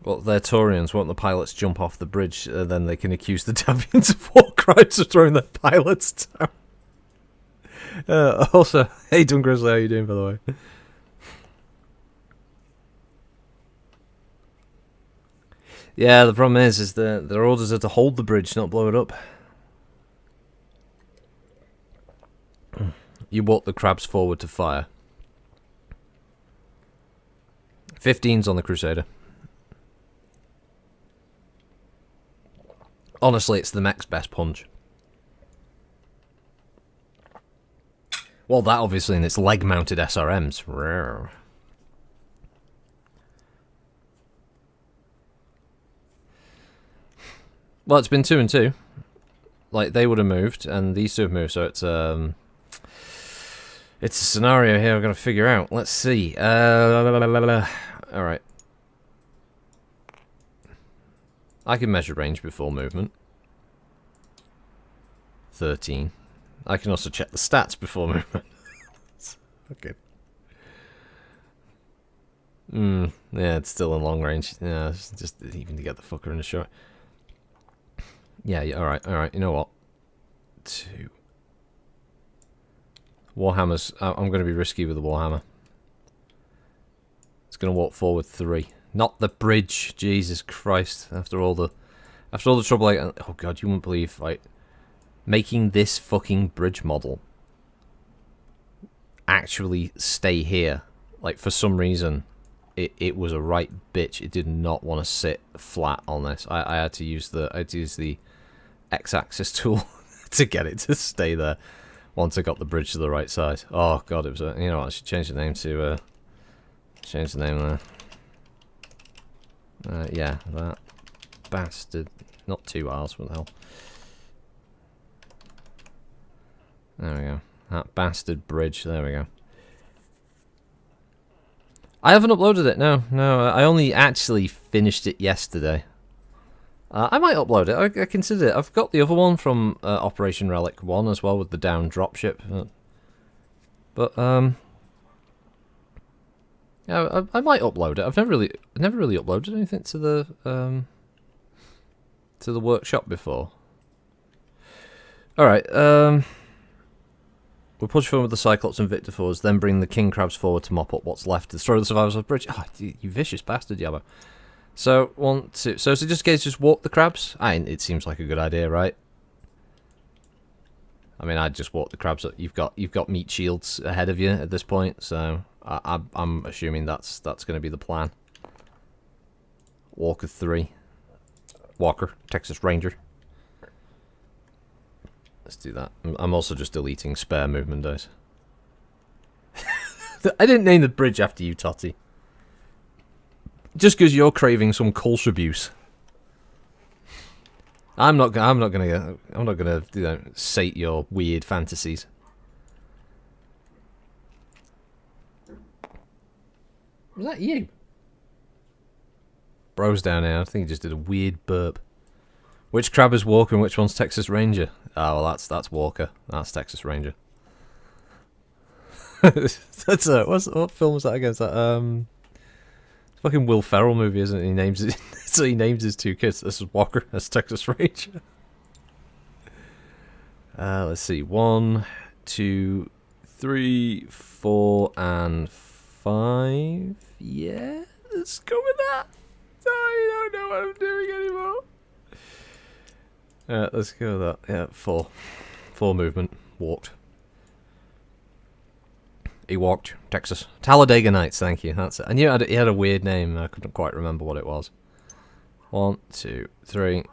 Well, they're Taurians. Won't the pilots jump off the bridge? Then they can accuse the Davions of war crimes of throwing their pilots down. Also, hey, Dun Grizzly, how you doing, by the way? Yeah, the problem is their orders are to hold the bridge, not blow it up. You walk the crabs forward to fire. 15's on the Crusader. Honestly, it's the next best punch. Well, that obviously, and it's leg-mounted SRMs. Rare. Well, it's been 2 and 2. Like, they would have moved, and these two have moved, so it's a scenario here I've got to figure out. Let's see. Alright. I can measure range before movement. 13. I can also check the stats before movement. Okay. Yeah, it's still in long range. Yeah, it's just even to get the fucker in the shot. Yeah, alright. You know what? 2. Warhammers. I'm going to be risky with the Warhammer. It's going to walk forward 3. Not the bridge. Jesus Christ. After all the trouble oh god, you wouldn't believe, like, making this fucking bridge model actually stay here. Like, for some reason, it was a right bitch. It did not want to sit flat on this. I had to use the X-axis tool to get it to stay there once I got the bridge to the right size. Oh god, it was you know what, I should change the name to change the name there. Yeah, that bastard. Not 2 R's, what the hell? There we go. That bastard bridge, there we go. I haven't uploaded it, no. I only actually finished it yesterday. I might upload it, I consider it. I've got the other one from Operation Relic 1 as well, with the down dropship. But yeah, I might upload it. I've never really uploaded anything to the workshop before. Alright, we'll push forward with the Cyclops and Victor Force, then bring the King Crabs forward to mop up what's left. Destroy the survivors of the bridge. Oh, you vicious bastard, Yabba. So, 1, 2... So, just in case, just walk the crabs? It seems like a good idea, right? I mean, I'd just walk the crabs. You've got meat shields ahead of you at this point, so I'm assuming that's going to be the plan. Walker 3. Walker, Texas Ranger. Let's do that. I'm also just deleting spare movement dice. I didn't name the bridge after you, Totty. Just because you're craving some culture abuse. I'm not gonna sate your weird fantasies. Was that you? Bro's down here. I think he just did a weird burp. Which crab is Walker and which one's Texas Ranger? Oh, well, that's Walker. That's Texas Ranger. That's what film was that again? Is that fucking Will Ferrell movie, isn't it? He names it. So he names his 2 kids. This is Walker. That's Texas Ranger. Let's see. 1, 2, 3, 4, and 5. Yeah, let's go with that. I don't know what I'm doing anymore. Let's go with that. Yeah, 4. 4 movement. Walked. He walked. Texas. Talladega Nights, thank you. That's it. I knew he had a weird name. I couldn't quite remember what it was. 1, 2, 3.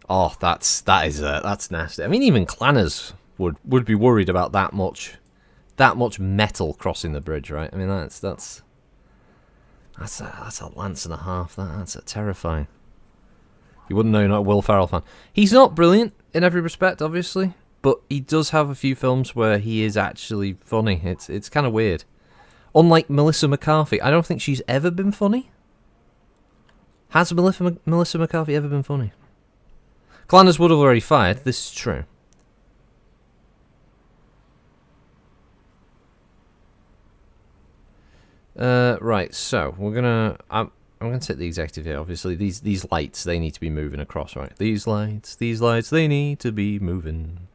Oh, that's nasty. I mean, even clanners would be worried about that much metal crossing the bridge, right? I mean, that's a lance and a half. That's a terrifying. You wouldn't know you're not a Will Ferrell fan. He's not brilliant in every respect, obviously, but he does have a few films where he is actually funny. It's kind of weird. Unlike Melissa McCarthy, I don't think she's ever been funny. Has Melissa McCarthy ever been funny? Clanners would have already fired. This is true. Right, so we're gonna. I'm gonna take the executive here. Obviously, these lights, they need to be moving across, right? These lights, they need to be moving.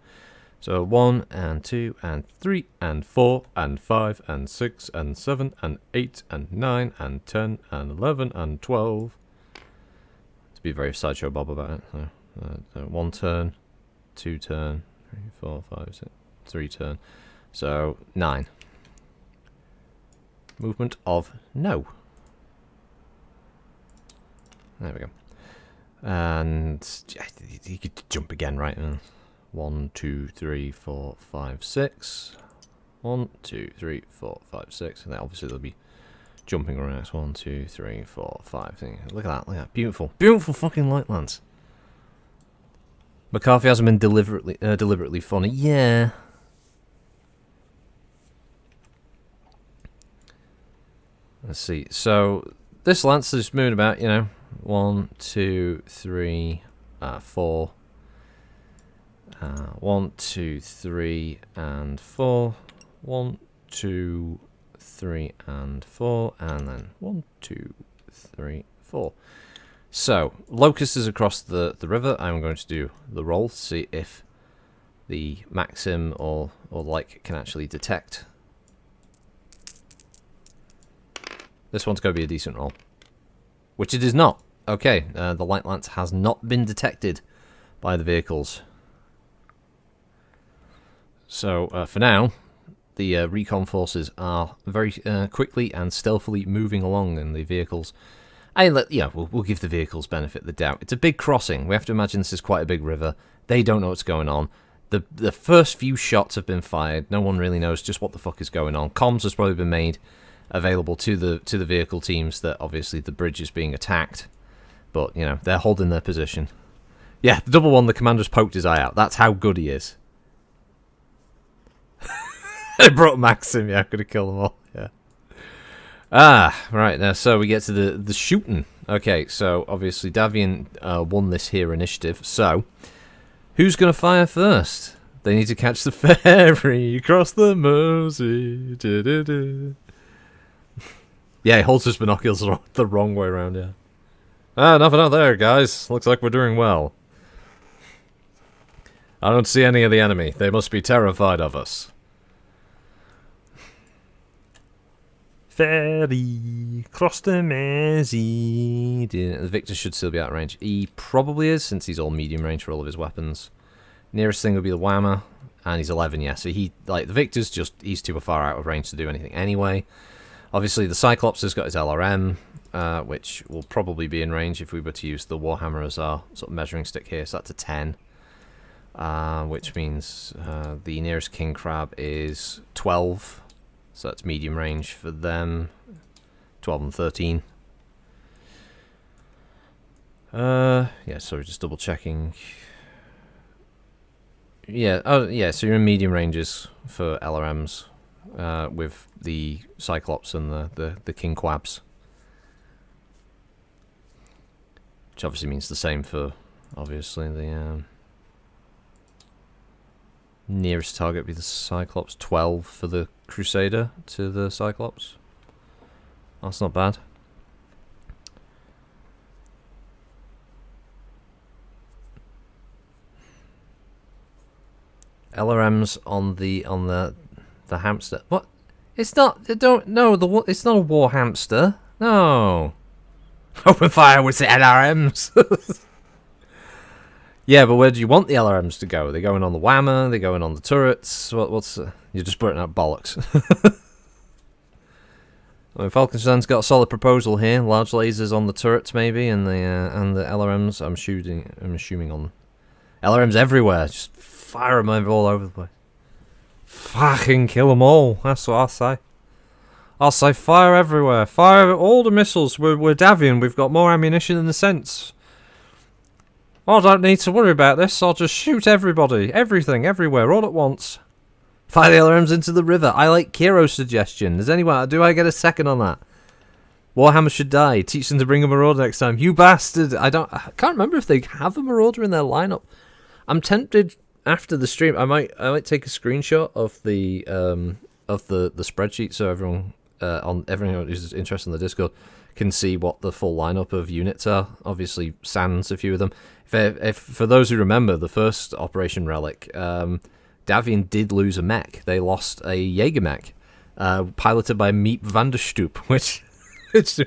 So 1 and 2 and 3 and 4 and 5 and 6 and 7 and 8 and 9 and 10 and 11 and 12. To be very Sideshow Bob about it. So, 1 turn, 2 turn, 3, 4, 5, 6, 3 turn. So 9. Movement of no. There we go. And you could jump again, right? 1, 2, 3, 4, 5, 6. 1, 2, 3, 4, 5, 6. And then obviously they'll be jumping around. 1, 2, 3, 4, 5. Look at that. Look at that. Beautiful. Beautiful fucking light lands. McCarthy hasn't been deliberately funny. Yeah. Let's see. So this lance is moving about, you know, 1, 2, 3, 4. 1, 2, 3, and 4. 1, 2, 3, and 4. And then 1, 2, 3, 4. So, Locust is across the river. I'm going to do the roll to see if the Maxim or like can actually detect. This one's going to be a decent roll. Which it is not. Okay, the Light Lance has not been detected by the vehicles. So, for now, the recon forces are very quickly and stealthily moving along in the vehicles. We'll give the vehicles benefit of the doubt. It's a big crossing. We have to imagine this is quite a big river. They don't know what's going on. The first few shots have been fired. No one really knows just what the fuck is going on. Comms has probably been made available to the vehicle teams that obviously the bridge is being attacked. But, you know, they're holding their position. Yeah, the double one, the commander's poked his eye out. That's how good he is. They brought Maxim. Yeah, could have killed them all. Yeah. Right, now, so we get to the shooting. Okay, so obviously Davion won this here initiative, so who's going to fire first? They need to catch the ferry across the Mersey. Yeah, he holds his binoculars the wrong way around, yeah. Nothing out there, guys. Looks like we're doing well. I don't see any of the enemy. They must be terrified of us. Ferry, cross the Mersey. The Victor should still be out of range. He probably is, since he's all medium range for all of his weapons. Nearest thing would be the Whammer, and he's 11, yeah. So the Victor's he's too far out of range to do anything anyway. Obviously, the Cyclops has got his LRM, which will probably be in range if we were to use the Warhammer as our sort of measuring stick here. So that's a 10, which means the nearest King Crab is 12. So that's medium range for them. 12 and 13. Yeah, sorry, just double checking. Yeah, so you're in medium ranges for LRMs with the Cyclops and the King Quabs. Which obviously means the same for, obviously, the nearest target would be the Cyclops. 12 for the Crusader to the Cyclops. That's not bad. LRMs on the hamster. What? It's not. Don't no. It's not a war hamster. No. Open fire with the LRMs. Yeah, but where do you want the LRMs to go? Are they going on the Whammer? Are they going on the turrets? What's you're just putting out bollocks. Well, Falkenstein's got a solid proposal here. Large lasers on the turrets, maybe, and the LRMs. I'm assuming on LRMs everywhere. Just fire them all over the place. Fucking kill them all. That's what I say. I'll say fire everywhere. Fire all the missiles. We're Davion. We've got more ammunition than the sense. I don't need to worry about this. I'll just shoot everybody, everything, everywhere, all at once. Fire the LRMs into the river. I like Kiro's suggestion. Do I get a second on that? Warhammer should die. Teach them to bring a Marauder next time. You bastard! I can't remember if they have a Marauder in their lineup. I'm tempted after the stream. I might take a screenshot of the spreadsheet so everyone who's interested in the Discord can see what the full lineup of units are. Obviously, sans a few of them. If for those who remember the first Operation Relic, Davion did lose a mech. They lost a Jaeger mech, piloted by Meep van der Stoep, which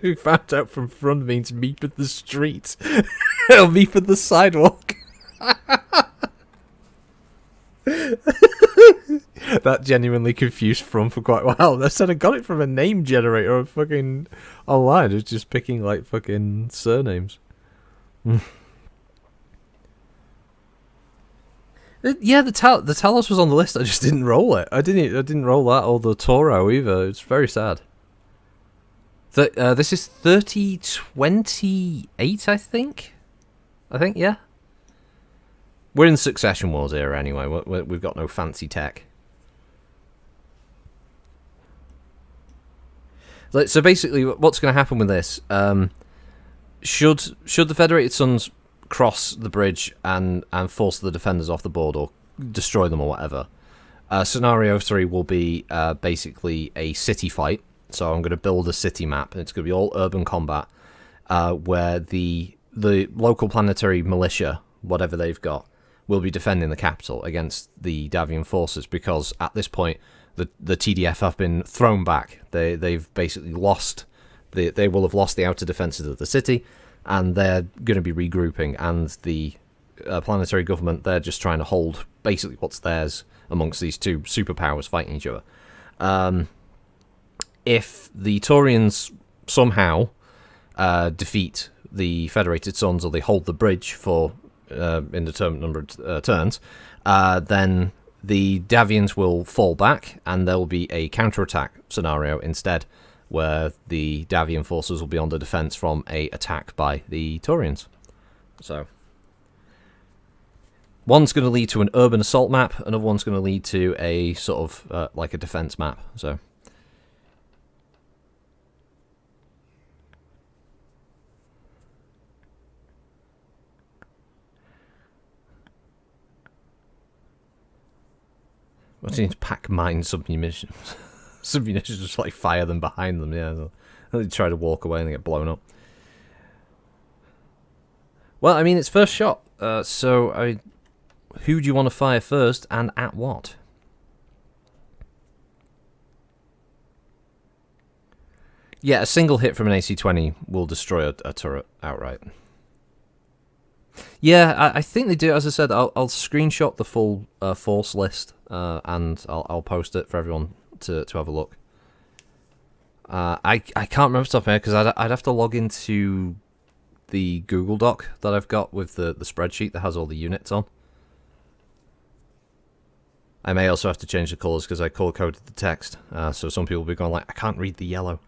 we found out from front means Meep at the street, or Meep at the sidewalk. that genuinely confused From for quite a while. I said I got it from a name generator fucking online. It was just picking like fucking surnames. Yeah, the Talos was on the list. I just didn't roll it. I didn't roll that or the Toro either. It's very sad. This is 3028, I think. Yeah. We're in the Succession Wars era anyway. We've got no fancy tech. So basically, what's going to happen with this? Should the Federated Suns cross the bridge and force the defenders off the board or destroy them or whatever, scenario 3 will be basically a city fight. So I'm going to build a city map, and it's going to be all urban combat, where the local planetary militia, whatever they've got, will be defending the capital against the Davion forces, because at this point the TDF have been thrown back. They've basically lost. They will have lost the outer defences of the city, and they're going to be regrouping, and the planetary government, they're just trying to hold basically what's theirs amongst these two superpowers fighting each other. If the Taurians somehow defeat the Federated Suns, or they hold the bridge for indeterminate number of turns, then the Davions will fall back, and there will be a counterattack scenario instead, where the Davion forces will be under defense from a attack by the Taurians. So one's going to lead to an urban assault map, another one's going to lead to a sort of like a defense map. So I need to pack mine submunitions. Submunitions just like fire them behind them, yeah. They try to walk away and they get blown up. Well, I mean, it's first shot. So, who do you want to fire first, and at what? Yeah, a single hit from an AC-20 will destroy a turret outright. Yeah, I think they do. As I said, I'll screenshot the full force list, and I'll post it for everyone to have a look. I can't remember off the top of my head, because I'd have to log into the Google Doc that I've got with the spreadsheet that has all the units on. I may also have to change the colours because I colour coded the text, so some people will be going like, I can't read the yellow.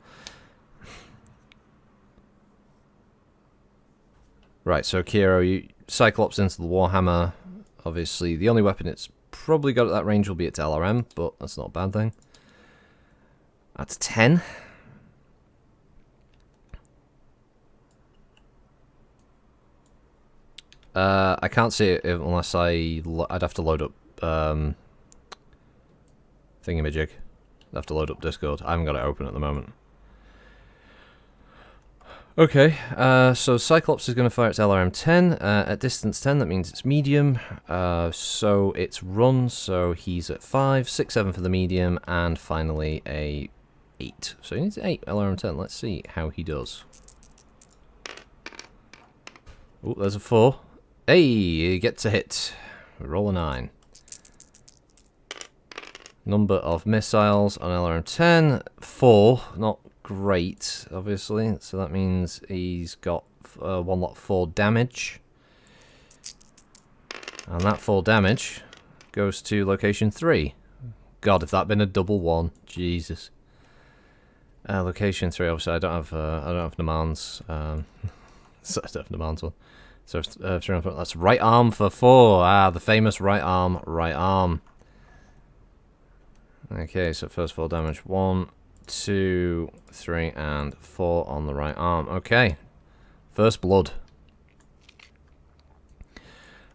Right, so Kiro, Cyclops into the Warhammer. Obviously, the only weapon it's probably got at that range will be its LRM, but that's not a bad thing. That's 10. I can't see it unless I'd have to load up thingamajig. I'd have to load up Discord. I haven't got it open at the moment. Okay, so Cyclops is going to fire its LRM 10 at distance 10. That means it's medium. So it's run. So he's at 5, 6, 7 for the medium, and finally a 8. So he needs 8 LRM 10. Let's see how he does. Oh, there's a 4. Hey, he gets a hit. Roll a 9. Number of missiles on LRM 10, 4. Not great, obviously. So that means he's got 1 lot 4 damage. And that 4 damage goes to location 3. God, if that'd been a double 1, Jesus. Location 3. Obviously, I don't have Naman's. So I don't have Naman's one. So that's right arm for 4. Ah, the famous right arm, right arm. Okay, so first 4 damage. 1, 2, 3, and 4 on the right arm. Okay, first blood.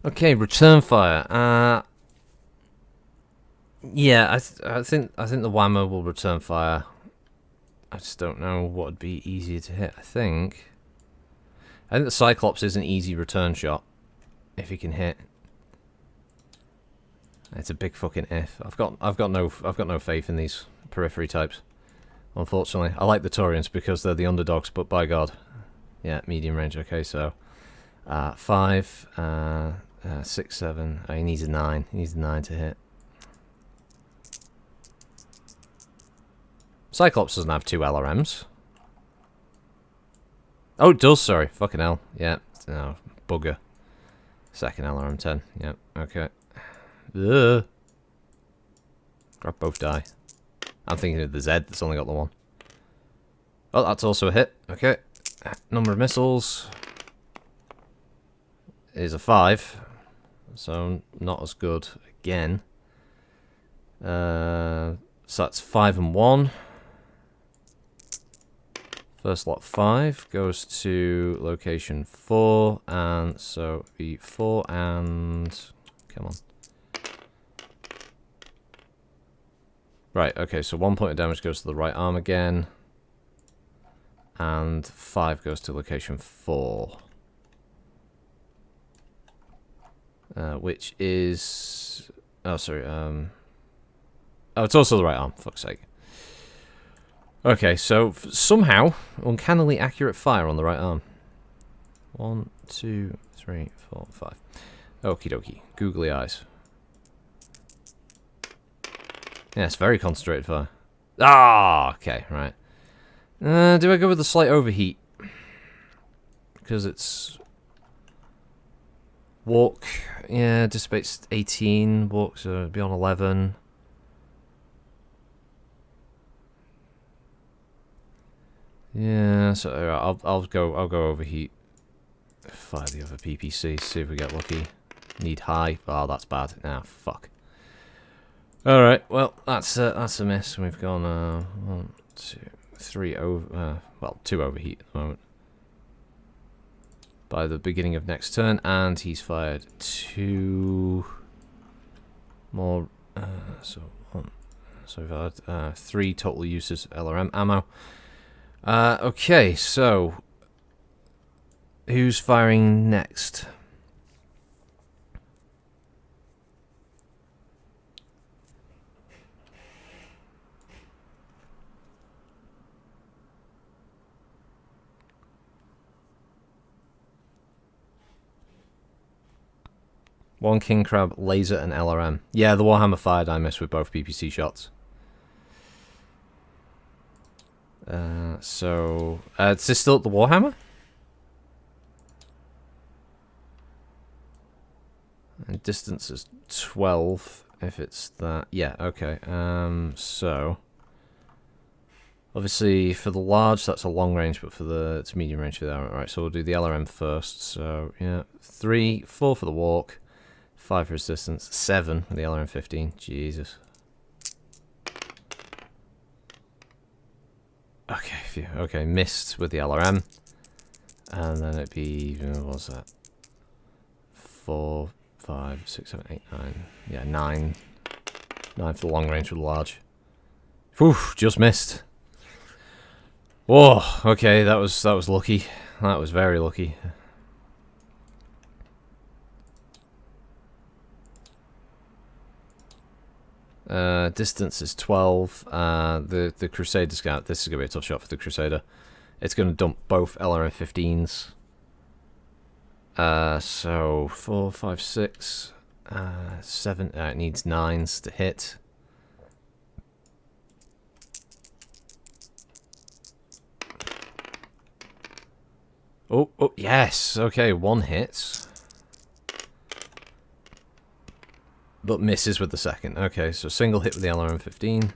Okay, return fire. Yeah, I think the Whammer will return fire. I just don't know what would be easier to hit. I think the Cyclops is an easy return shot if he can hit. It's a big fucking if. I've got no faith in these periphery types. Unfortunately, I like the Taurians because they're the underdogs. But by God, yeah, medium range. Okay, so 5, 6, 7. Oh, he needs a 9. He needs a 9 to hit. Cyclops doesn't have 2 LRMs. Oh, it does, sorry. Fucking hell. Yeah. No, bugger. Second LRM 10. Yep, okay. Ugh. Grab both die. I'm thinking of the Z that's only got the 1. Oh, that's also a hit. Okay. Number of missiles is a 5. So, not as good again. So that's 5 and 1. First lot 5 goes to location 4, and so the 4 and... come on. Right, okay, so 1 point of damage goes to the right arm again, and 5 goes to location 4. Which is... oh, sorry, oh, it's also the right arm, fuck's sake. Okay, so somehow, uncannily accurate fire on the right arm. 1, 2, 3, 4, 5. Okie dokie. Googly eyes. Yes, very concentrated fire. Ah, okay, right. Do I go with the slight overheat? Because it's... walk, yeah, dissipates 18, walk, so it'd be on 11. Yeah, so I'll go overheat. Fire the other PPC, see if we get lucky. Need high. Oh, that's bad. Ah, fuck. Alright, well, that's a miss. We've gone 1, 2, 3 over well, 2 overheat at the moment. By the beginning of next turn, and he's fired 2 more so we've had 3 total uses LRM ammo. Okay, so who's firing next? One King Crab, laser, and LRM. Yeah, the Warhammer fired. I missed with both PPC shots. So is this still at the Warhammer? And distance is 12. If it's that, yeah, okay. So obviously for the large, that's a long range, but for the it's medium range for the armor. Right, so we'll do the LRM first. So yeah, 3, 4 for the walk, 5 for resistance, 7 with the LRM 15. Jesus. Okay, phew. Okay, missed with the LRM, and then it'd be what was that? 4, 5, 6, 7, 8, 9. Yeah, 9. 9 for the long range with the large. Whew, just missed. Whoa. Okay, that was lucky. That was very lucky. Distance is 12. The Crusader Scout. This is gonna be a tough shot for the Crusader. It's gonna dump both LRM 15s. So 4, 5, 6, 7. It needs 9s to hit. Oh, yes. Okay, 1 hits. But misses with the second. Okay, so single hit with the LRM 15.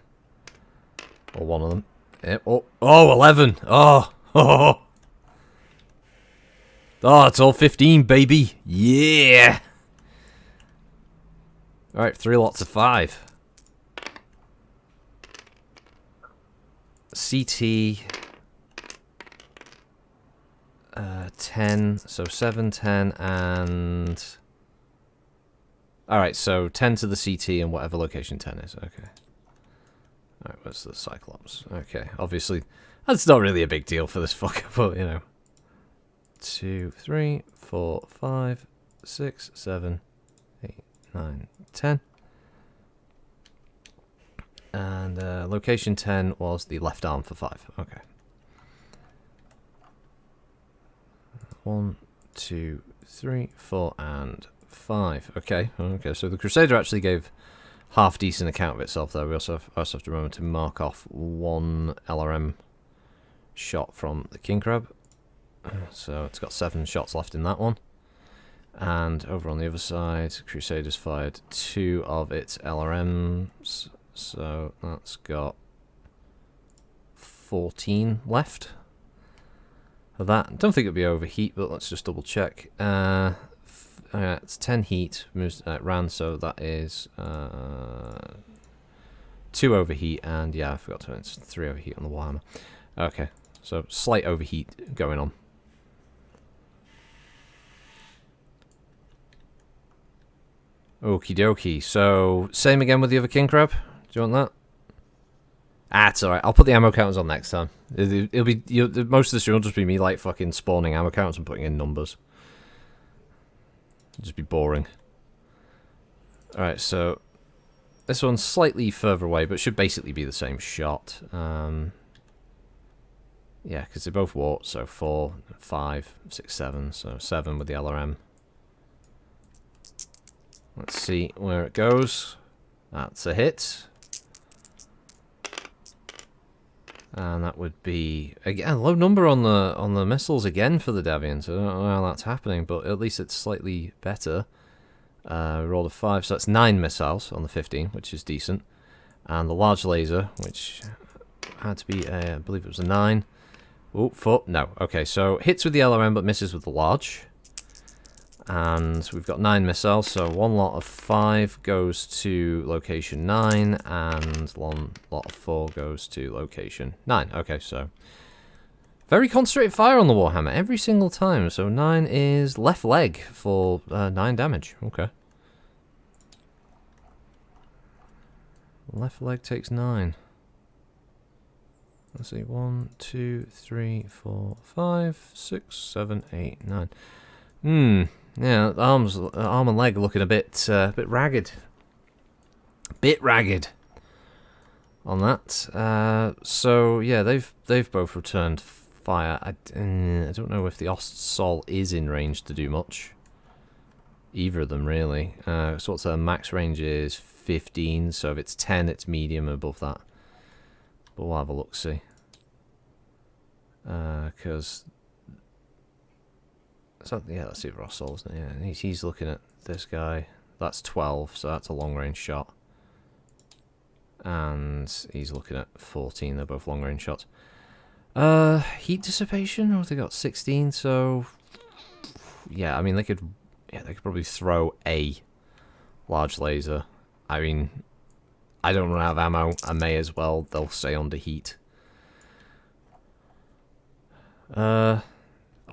Or one of them. Yep. Oh, 11. Oh. Oh, it's all 15, baby. Yeah. Alright, 3 lots of 5. CT. 10. So 7, 10, and... Alright, so 10 to the CT and whatever location 10 is. Okay. Alright, where's the Cyclops? Okay, obviously, that's not really a big deal for this fucker, but, you know. 2, 3, 4, 5, 6, 7, 8, 9, 10. And location 10 was the left arm for 5. Okay. 1, 2, 3, 4, and 5. Okay, okay, so the Crusader actually gave half decent account of itself, though. We also have to remember to mark off 1 LRM shot from the king crab. So it's got 7 shots left in that one. And over on the other side, Crusaders fired 2 of its LRMs. So that's got 14 left of that. Don't think it'll be overheat, but let's just double check. It's 10 heat, moves ran, so that is 2 overheat, and yeah, I forgot to mention 3 overheat on the Warhammer. Okay, so slight overheat going on. Okie dokie. So same again with the other king crab. Do you want that? Ah, it's alright. I'll put the ammo counters on next time. It'll be most of the stream will just be me like fucking spawning ammo counters and putting in numbers. It'll just be boring. Alright, so this one's slightly further away, but should basically be the same shot. Yeah, because they both warped, so 4, 5, 6, 7. So 7 with the LRM. Let's see where it goes. That's a hit. And that would be again a low number on the missiles again for the Davion. So I don't know how that's happening, but at least it's slightly better. Rolled a 5, so that's 9 missiles on the 15, which is decent. And the large laser, which had to be I believe it was a 9. Oh, 4. No. Okay, so hits with the LRM but misses with the large. And we've got 9 missiles, so 1 lot of 5 goes to location 9, and 1 lot of 4 goes to location 9. Okay, so very concentrated fire on the Warhammer every single time. So 9 is left leg for 9 damage. Okay. Left leg takes 9. Let's see, 1, 2, 3, 4, 5, 6, 7, 8, 9. Yeah, arm and leg looking a bit ragged. Bit ragged on that. So yeah, they've both returned fire. I don't know if the Ost Sol is in range to do much. Either of them really. So what's their max range is 15. So if it's 10, it's medium above that. But we'll have a look see. Because. So, yeah, let's see if Ross Sol's. Yeah, he's looking at this guy. That's 12, so that's a long-range shot. And he's looking at 14. They're both long-range shots. Heat dissipation. Oh, they got 16. So, yeah, I mean they could probably throw a large laser. I mean, I don't run out of ammo. I may as well. They'll stay under heat.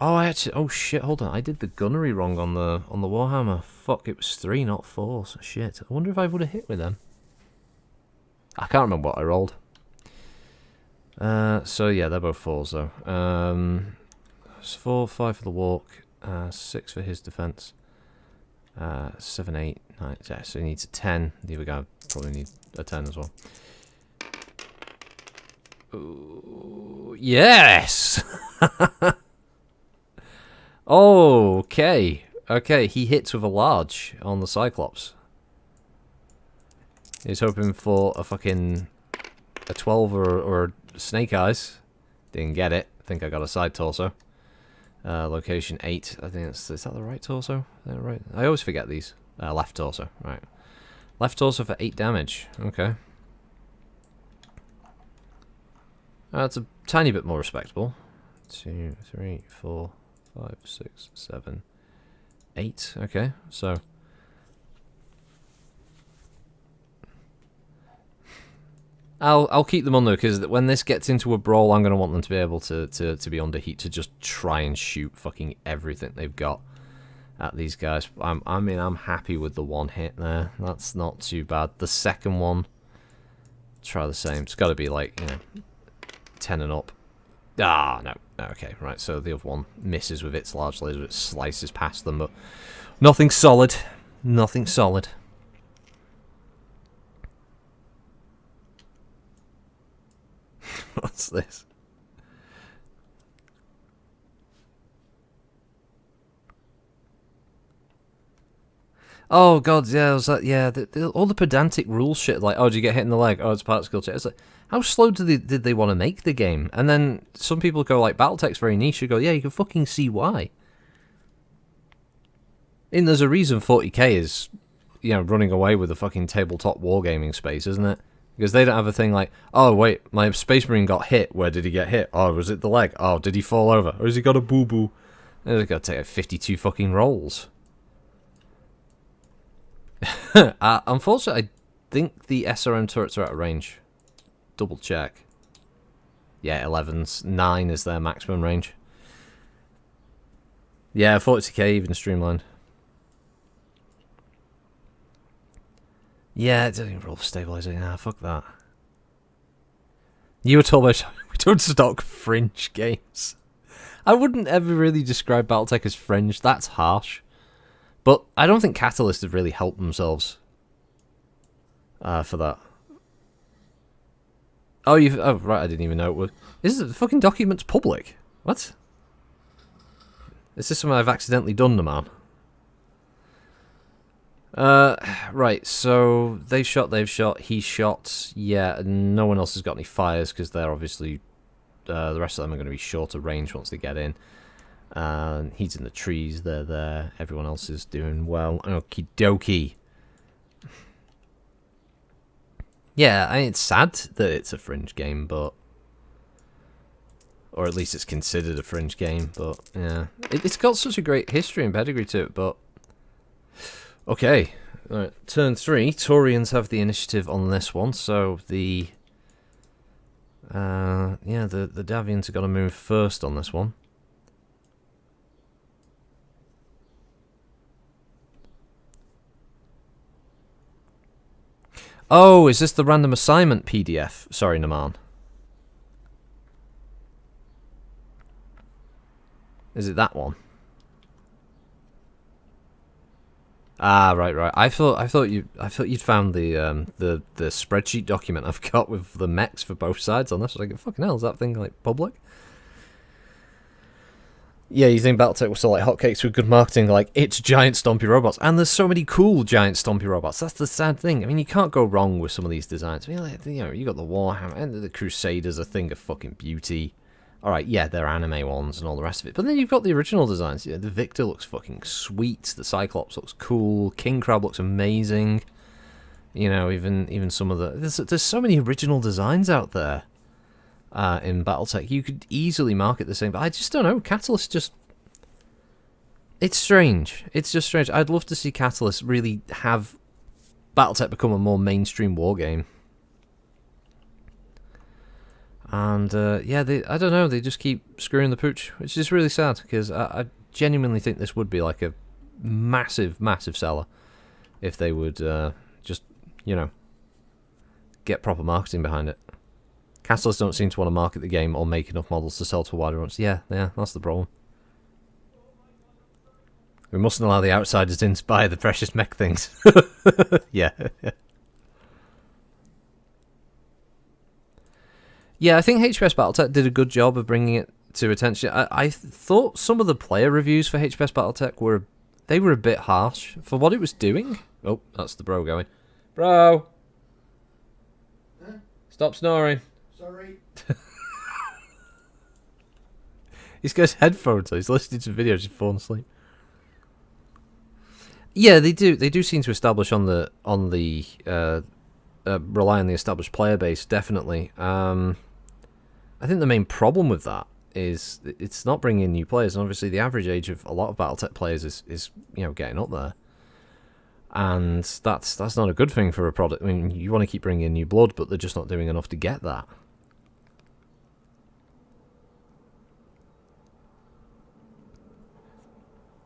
Oh shit, hold on. I did the gunnery wrong on the Warhammer. Fuck, it was 3, not 4. So shit. I wonder if I would have hit with them. I can't remember what I rolled. So yeah, they're both 4s though. It's 4, 5 for the walk, 6 for his defense. 7, 8, 9. Yeah, so he needs a 10. The other guy probably needs a 10 as well. Ooh, yes! Okay. Okay, he hits with a large on the Cyclops. He's hoping for a fucking a 12 or a Snake Eyes. Didn't get it. I think I got a side torso. Location 8. I think is that the right torso? Is that right? I always forget these. Left torso. Right. Left torso for 8 damage. Okay. That's a tiny bit more respectable. 2, 3, 4, 5, 6, 7, 8. Okay, so I'll keep them on there because when this gets into a brawl, I'm gonna want them to be able to be under heat to just try and shoot fucking everything they've got at these guys. I mean, I'm happy with the 1 hit there. That's not too bad. The second one, try the same. It's got to be like 10 and up. Ah, no. Okay, right, so the other one misses with its large laser, it slices past them, but nothing solid. Nothing solid. What's this? Oh god, yeah, it was like, yeah, all the pedantic rule shit, like, oh, do you get hit in the leg? Oh, it's part of skill check. It's like, how slow did they want to make the game? And then some people go like, Battletech's very niche. You go, yeah, you can fucking see why. And there's a reason 40k is, running away with the fucking tabletop wargaming space, isn't it? Because they don't have a thing like, oh wait, my Space Marine got hit. Where did he get hit? Oh, was it the leg? Oh, did he fall over? Or has he got a boo boo? They've got to take 52 fucking rolls. Unfortunately, I think the SRM turrets are out of range. Double check. Yeah, 11s. 9 is their maximum range. Yeah, 40k even streamlined. Yeah, it doesn't even roll stabilizing. Ah, fuck that. You were told by we don't stock fringe games. I wouldn't ever really describe Battletech as fringe. That's harsh. But I don't think Catalyst have really helped themselves for that. Oh, right, I didn't even know it would. Is the fucking documents public? What? Is this something I've accidentally done, man? Right, so they've shot, he shot. Yeah, no one else has got any fires because they're obviously, the rest of them are going to be shorter range once they get in. He's in the trees, they're there. Everyone else is doing well. Okie dokie. Yeah, I mean, it's sad that it's a fringe game, but... Or at least it's considered a fringe game, but, yeah. It's got such a great history and pedigree to it, but... Okay, right, turn 3. Taurians have the initiative on this one, so the... yeah, the Davions are going to move first on this one. Oh, is this the random assignment PDF? Sorry, Naman. Is it that one? Ah, right. I thought you'd found the spreadsheet document I've got with the mechs for both sides on this. I was like, fucking hell, is that thing like public? Yeah, you think Battletech was still like hotcakes with good marketing, like, it's giant stompy robots. And there's so many cool giant stompy robots. That's the sad thing. I mean, you can't go wrong with some of these designs. I mean, like, you got the Warhammer, and the Crusaders, a thing of fucking beauty. Alright, yeah, they're anime ones and all the rest of it. But then you've got the original designs. Yeah, the Victor looks fucking sweet. The Cyclops looks cool. King Crab looks amazing. Even some of the... There's so many original designs out there. In Battletech, you could easily market the same, but I just don't know. Catalyst just... It's strange. It's just strange. I'd love to see Catalyst really have Battletech become a more mainstream wargame. And, yeah, I don't know, they just keep screwing the pooch, which is really sad, because I genuinely think this would be like a massive, massive seller if they would just, get proper marketing behind it. Catalysts don't seem to want to market the game or make enough models to sell to a wider audience. Yeah, that's the problem. We mustn't allow the outsiders in to buy the precious mech things. Yeah. Yeah, I think HPS Battletech did a good job of bringing it to attention. I thought some of the player reviews for HPS Battletech were a bit harsh for what it was doing. Oh, that's the bro going. Bro! Huh? Stop snoring. Sorry. He's got his headphones on. He's listening to videos. He's falling asleep. Yeah, they do. They do seem to establish on the rely on the established player base. Definitely. I think the main problem with that is it's not bringing in new players, and obviously the average age of a lot of Battletech players is getting up there, and that's not a good thing for a product. I mean, you want to keep bringing in new blood, but they're just not doing enough to get that.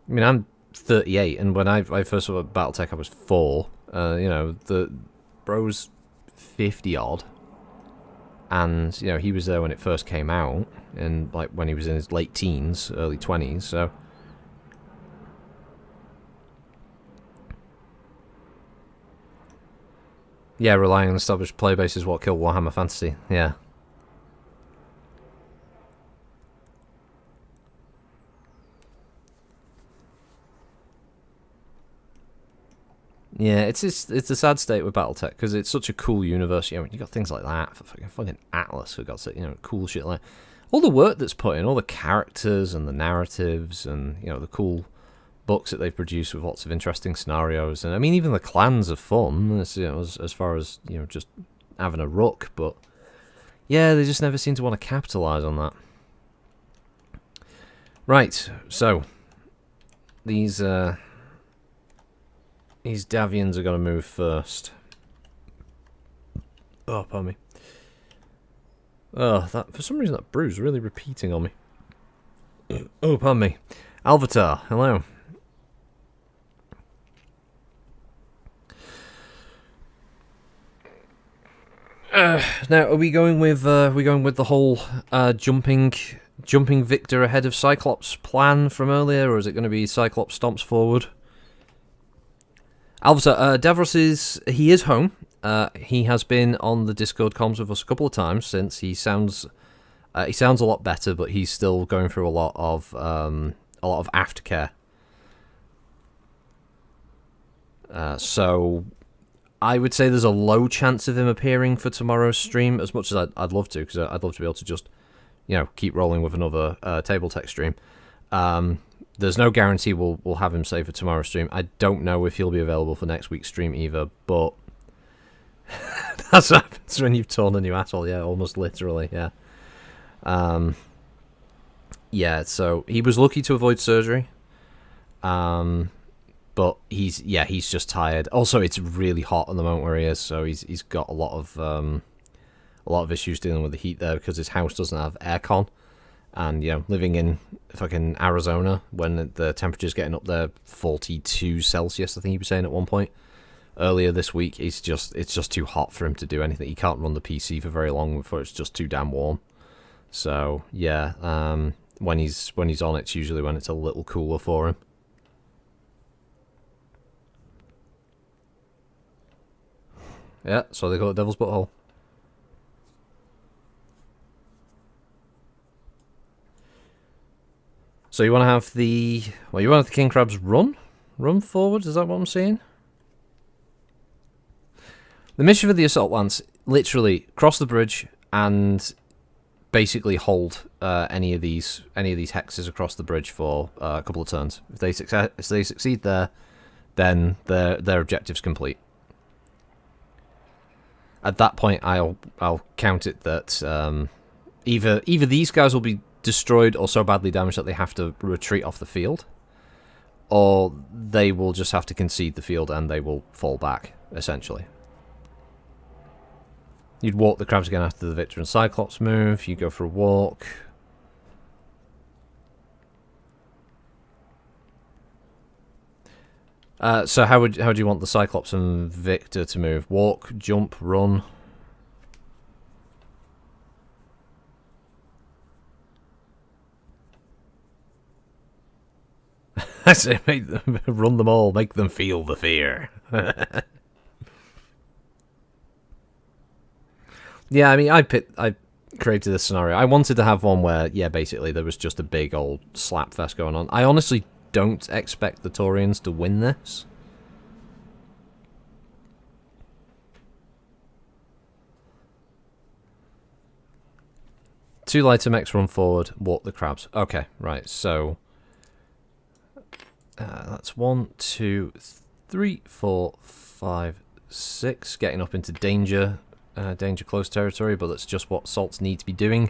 I mean, I'm 38, and when I first saw Battletech, I was 4. The bro's 50 odd, and he was there when it first came out, and like when he was in his late teens, early 20s. So yeah, relying on established player base is what killed Warhammer Fantasy. Yeah. Yeah, it's a sad state with Battletech because it's such a cool universe. You know, you got things like that for fucking Atlas, for God's sake. You know, cool shit like all the work that's put in, all the characters and the narratives, and you know the cool books that they've produced with lots of interesting scenarios. And I mean, even the clans are fun. You know, as far as you know, just having a rook. But yeah, they just never seem to want to capitalize on that. Right, so these Davions are going to move first. Oh, pardon me. Oh, that for some reason that brew's really repeating on me. Oh, pardon me. Alvatar, hello. Now, are we going with the whole jumping Victor ahead of Cyclops plan from earlier, or is it going to be Cyclops stomps forward? Alvatar, Davros is home. He has been on the Discord comms with us a couple of times since. He sounds a lot better, but he's still going through a lot of aftercare. So I would say there's a low chance of him appearing for tomorrow's stream, as much as I'd love to, because I'd love to be able to just, you know, keep rolling with another Tabletech stream. There's no guarantee we'll have him say for tomorrow's stream. I don't know if he'll be available for next week's stream either, but that's what happens when you've torn a new asshole. Yeah, almost literally, yeah. Yeah, so he was lucky to avoid surgery. But he's just tired. Also, it's really hot at the moment where he is, so he's got a lot of issues dealing with the heat there because his house doesn't have aircon. And, you know, living in fucking Arizona when the temperature's getting up there 42 Celsius, I think he was saying at one point earlier this week, it's just too hot for him to do anything. He can't run the PC for very long before it's just too damn warm. So, yeah, when he's on, it's usually when it's a little cooler for him. Yeah, so they call it Devil's Butthole. So you want to have the King Crabs run forward? Is that what I'm seeing? The mission for the Assault Lance, literally cross the bridge and basically hold any of these hexes across the bridge for a couple of turns. If they succeed there, then their objective's complete. At that point, I'll count it that either these guys will be destroyed or so badly damaged that they have to retreat off the field, or they will just have to concede the field and they will fall back, essentially. You'd walk the crabs again after the Victor and Cyclops move. You go for a walk. So how do you want the Cyclops and Victor to move? Walk, jump, run? I say run them all, make them feel the fear. Yeah, I mean, I created this scenario. I wanted to have one where, yeah, basically there was just a big old slap fest going on. I honestly don't expect the Taurians to win this. Two lighter mechs run forward, walk the crabs. Okay, right, so that's 1, 2, 3, 4, 5, 6. Getting up into danger close territory, but that's just what salts need to be doing.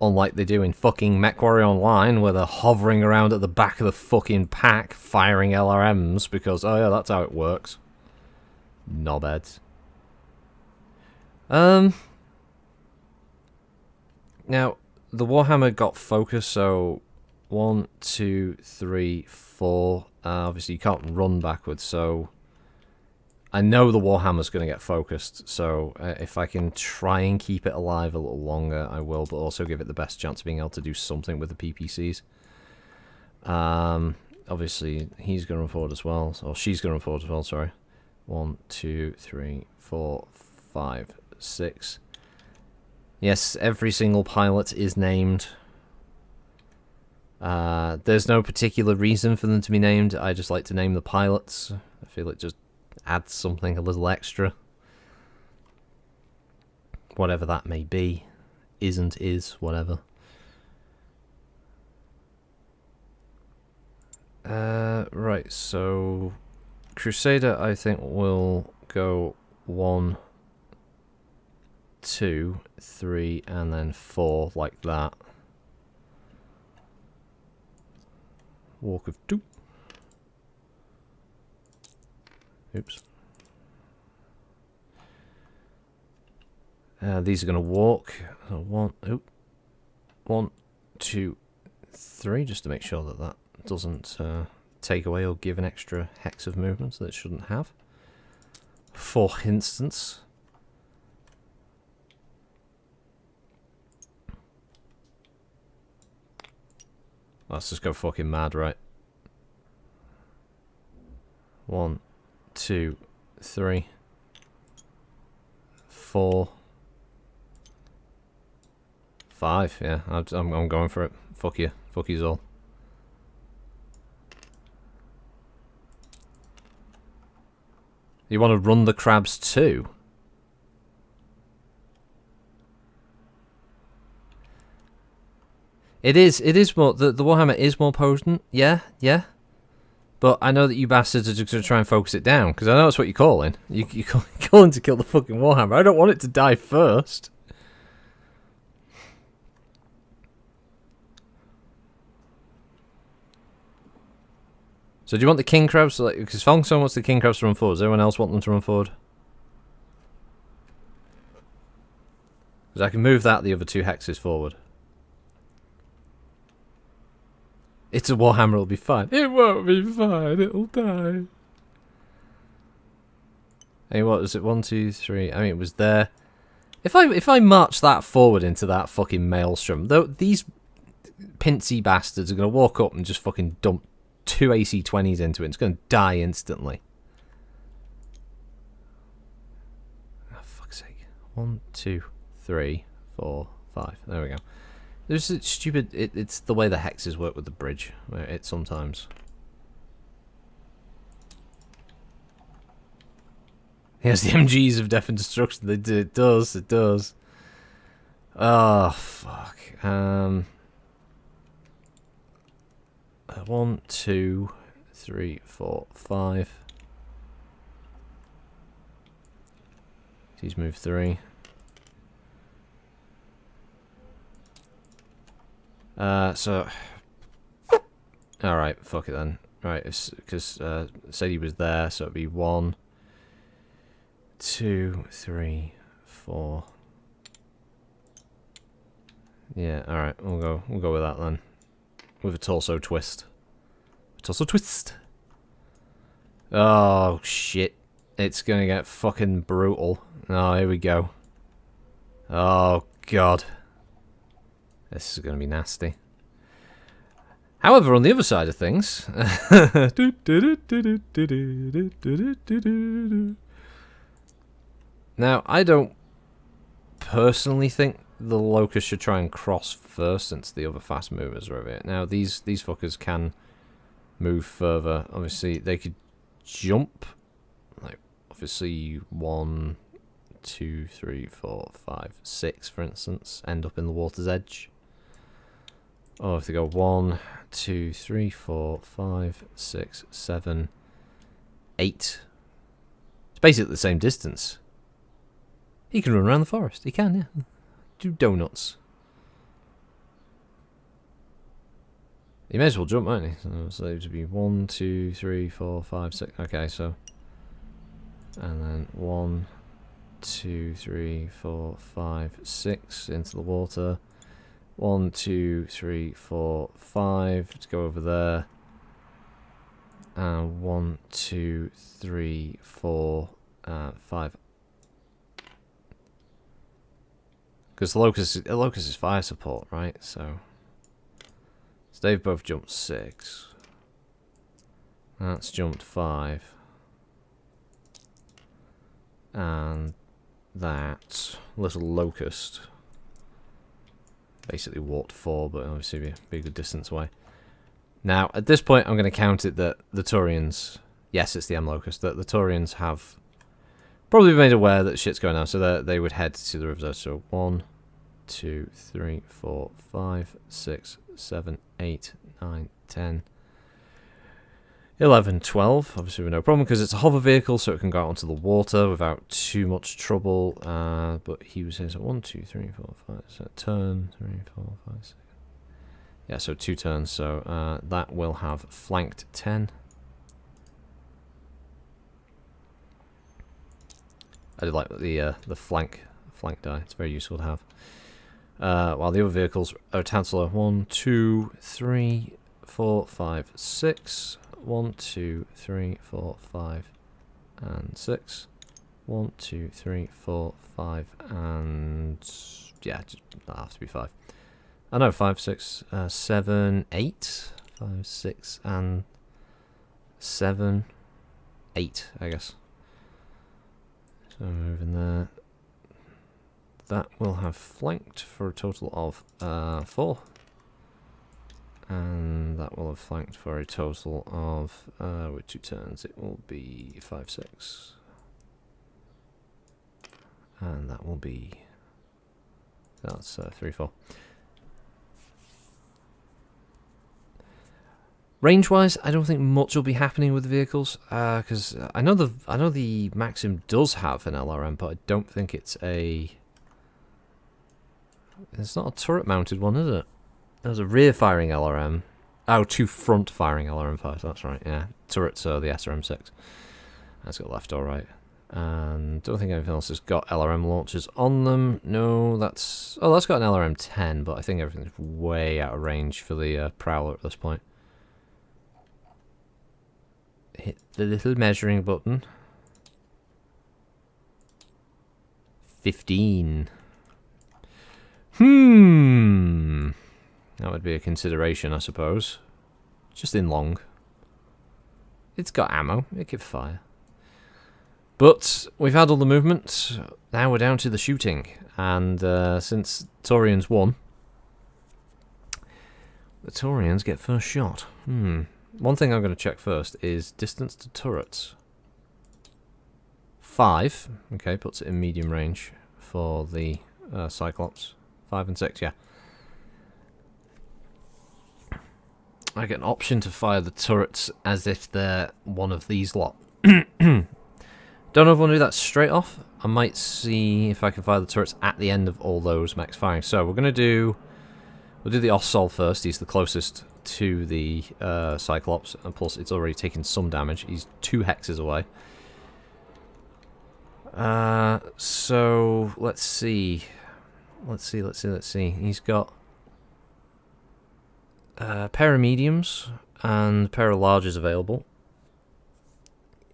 Unlike they do in fucking MechWarrior Online, where they're hovering around at the back of the fucking pack, firing LRMs, because, oh yeah, that's how it works. Knobheads. Now, the Warhammer got focus, so 1, 2, 3, 4. Obviously, you can't run backwards, so I know the Warhammer's going to get focused, so if I can try and keep it alive a little longer, I will, but also give it the best chance of being able to do something with the PPCs. Obviously, he's going to run forward as well, or she's going to run forward as well, sorry. 1, 2, 3, 4, 5, 6. Yes, every single pilot is named. There's no particular reason for them to be named. I just like to name the pilots. I feel it just adds something a little extra. Whatever that may be. Isn't, is, whatever. Right, so Crusader I think will go 1, 2, 3, and then 4 like that. Walk of 2. Oops. These are going to walk. So 1, 2, 3, just to make sure that that doesn't take away or give an extra hex of movement that it shouldn't have. For instance. Let's just go fucking mad, right? 1, 2, 3, 4, 5. Yeah, I'm going for it. Fuck you. Fuck yous all. You want to run the crabs too? It is more, the Warhammer is more potent, yeah. But I know that you bastards are just going to try and focus it down, because I know that's what you're calling. You're calling to kill the fucking Warhammer. I don't want it to die first. So do you want the king crabs to, like, because Fongson wants the king crabs to run forward. Does anyone else want them to run forward? Because I can move the other 2 hexes forward. It's a Warhammer, it'll be fine. It won't be fine, it'll die. Hey, what was it? 1, 2, 3. I mean, it was there. If I march that forward into that fucking maelstrom, though, these pincy bastards are going to walk up and just fucking dump 2 AC-20s into it. It's going to die instantly. Oh, fuck's sake. 1, 2, 3, 4, 5. There we go. There's a stupid... It's the way the hexes work with the bridge. Where it sometimes... Yes, the MGs of Death and Destruction. It does. It does. Oh, fuck. 1, 2, 3, 4, 5. He's moved 3. So... Alright, fuck it then. Right, because said he was there, so it'd be 1, 2, 3, 4. Yeah, alright, we'll go with that then. With a torso twist. Torso twist! Oh, shit. It's gonna get fucking brutal. Oh, here we go. Oh, God. This is gonna be nasty. However, on the other side of things... Now, I don't personally think the Locust should try and cross first, since the other fast movers are over here. Now, these fuckers can move further. Obviously, they could jump. Like, obviously, 1, 2, 3, 4, 5, 6, for instance. End up in the water's edge. Or if they go 1, 2, 3, 4, 5, 6, 7, 8. It's basically the same distance. He can run around the forest. He can, yeah. Do donuts. He may as well jump, won't he? So it would be 1, 2, 3, 4, 5, 6. Okay, so... And then 1, 2, 3, 4, 5, 6 into the water. 1, 2, 3, 4, 5 to go over there. And 1, 2, 3, 4, 5. Because the Locust is fire support, right? So they've both jumped 6. That's jumped 5. And that little Locust basically walked 4, but obviously be a bigger distance away. Now, at this point, I'm going to count it that the Taurians Yes, it's the M Locust. The Taurians have probably been made aware that shit's going on, so they would head to the river. So 1, 2, 3, 4, 5, 6, 7, 8, 9, 10, 11, 12. Obviously with no problem because it's a hover vehicle, so it can go out onto the water without too much trouble. But he was here, so 1, 2, 3, 4, 5, so turn, 3, 4, 5, 6. Yeah, so 2 turns, so that will have flanked 10. I did like the flank die. It's very useful to have. While the other vehicles are Chancellor 1, 2, 3, 4, 5, 6. 1, 2, 3, 4, 5, and 6. 1, 2, 3, 4, 5, and yeah, that has to be 5. I know 5, 6, 7, 8. 5, 6, and 7, 8, I guess. So moving there. That will have flanked for a total of 4. And that will have flanked for a total of, with 2 turns, it will be 5, 6. And that will be, that's 3, 4. Range-wise, I don't think much will be happening with the vehicles, because I know the Maxim does have an LRM, but I don't think it's not a turret-mounted one, is it? There's a rear-firing LRM. Oh, 2 front-firing LRM fires, that's right, yeah. Turrets are the SRM-6. That's got left or right. And don't think anything else has got LRM launchers on them. No, that's got an LRM-10, but I think everything's way out of range for the Prowler at this point. Hit the little measuring button. 15. That would be a consideration, I suppose. Just in long. It's got ammo. It could fire. But we've had all the movement. Now we're down to the shooting. And since Taurians won, the Taurians get first shot. One thing I'm going to check first is distance to turrets. 5. Okay, puts it in medium range for the Cyclops. 5 and 6, yeah. I get an option to fire the turrets as if they're one of these lot. Don't know if I want to do that straight off. I might see if I can fire the turrets at the end of all those max firing. So we're going to we'll do the Ossol first. He's the closest to the Cyclops, and plus it's already taken some damage. He's 2 hexes away. So let's see. Let's see. He's got a pair of mediums and a pair of larges available.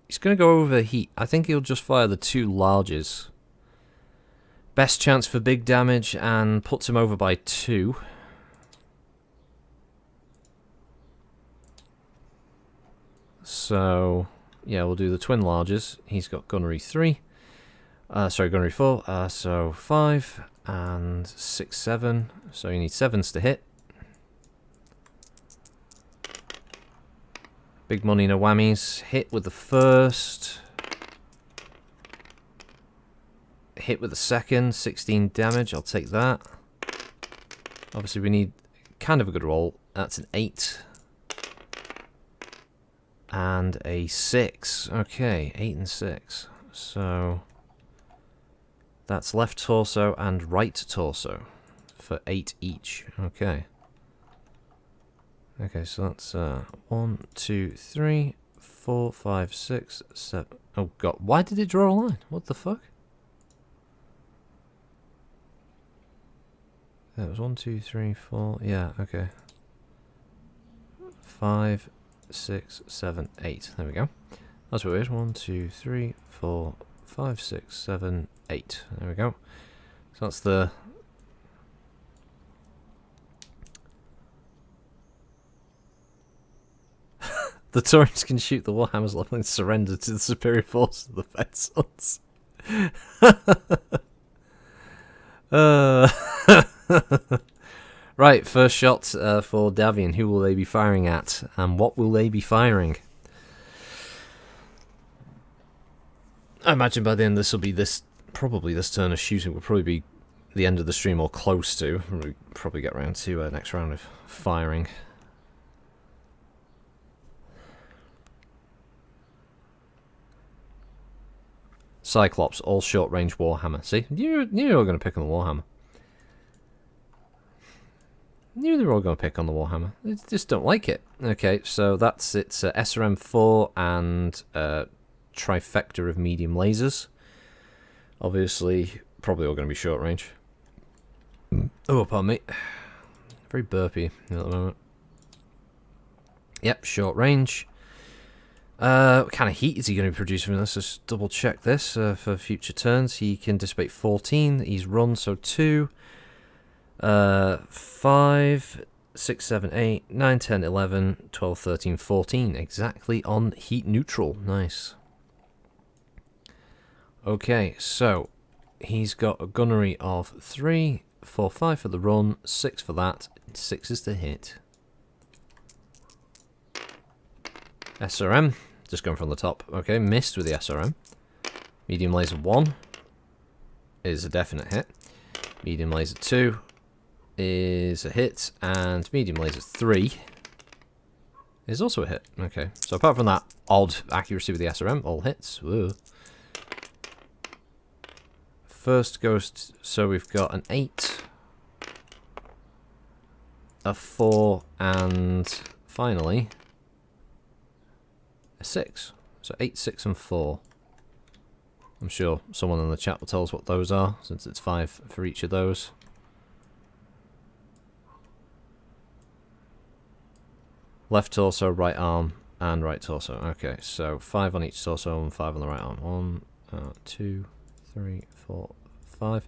He's going to go over heat. I think he'll just fire the 2 larges. Best chance for big damage and puts him over by 2. So, yeah, we'll do the twin larges. He's got gunnery 3. Gunnery 4. So 5 and 6, 7. So you need 7s to hit. Big money, no whammies. Hit with the first. Hit with the second. 16 damage. I'll take that. Obviously, we need kind of a good roll. That's an 8. And a 6. Okay, 8 and 6. So that's left torso and right torso for 8 each. Okay. Okay, so that's 1, 2, 3, 4, 5, 6, 7. Oh god, why did it draw a line? What the fuck? That was 1, 2, 3, 4. Yeah, okay. 5, 6, 7, 8. There we go. That's what it is. 1, 2, 3, 4, 5, 6, 7, 8. There we go. So that's the... The Taurians can shoot the Warhammers level and surrender to the superior force of the Fed Sons. Right, first shot for Davion. Who will they be firing at? And what will they be firing? I imagine by the end this will be probably this turn of shooting will probably be the end of the stream or close to. We'll probably get around to next round of firing. Cyclops, all short-range Warhammer. See, you were going to pick on the Warhammer. Knew they were all going to pick on the Warhammer. They just don't like it. Okay, so that's its SRM4 and trifecta of medium lasers. Obviously, probably all going to be short range. Oh, pardon me. Very burpy at the moment. Yep, short range. What kind of heat is he going to be producing from this? Let's just double check this for future turns. He can dissipate 14. He's run, so 2. 5, 6, 7, 8, 9, 10, 11, 12, 13, 14. Exactly on heat neutral. Nice. Okay, so he's got a gunnery of 3, 4, 5 for the run, 6 for that. 6 is to hit. SRM, just going from the top. Okay, missed with the SRM. Medium laser 1 is a definite hit. Medium laser 2 is a hit, and medium laser 3 is also a hit. Okay, so apart from that odd accuracy with the SRM, all hits. Whoa. First ghost, so we've got an 8, a 4, and finally a 6. So 8, 6, and 4. I'm sure someone in the chat will tell us what those are, since it's 5 for each of those. Left torso, right arm, and right torso. Okay, so 5 on each torso and 5 on the right arm. 1, 2, 3, 4, 5.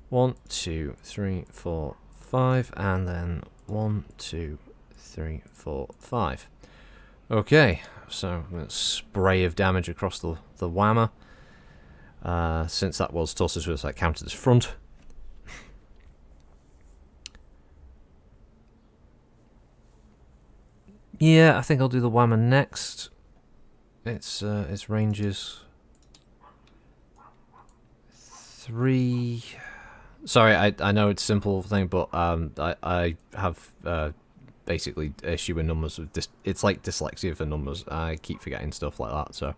1, 2, 3, 4, 5, and then 1, 2, 3, 4, 5. Okay, so a spray of damage across the whammer. Since that was torso suicide, counted as front. Yeah, I think I'll do the whammer next. Its ranges 3. Sorry, I know it's a simple thing, but I have basically issue with numbers. It's like dyslexia for numbers. I keep forgetting stuff like that. So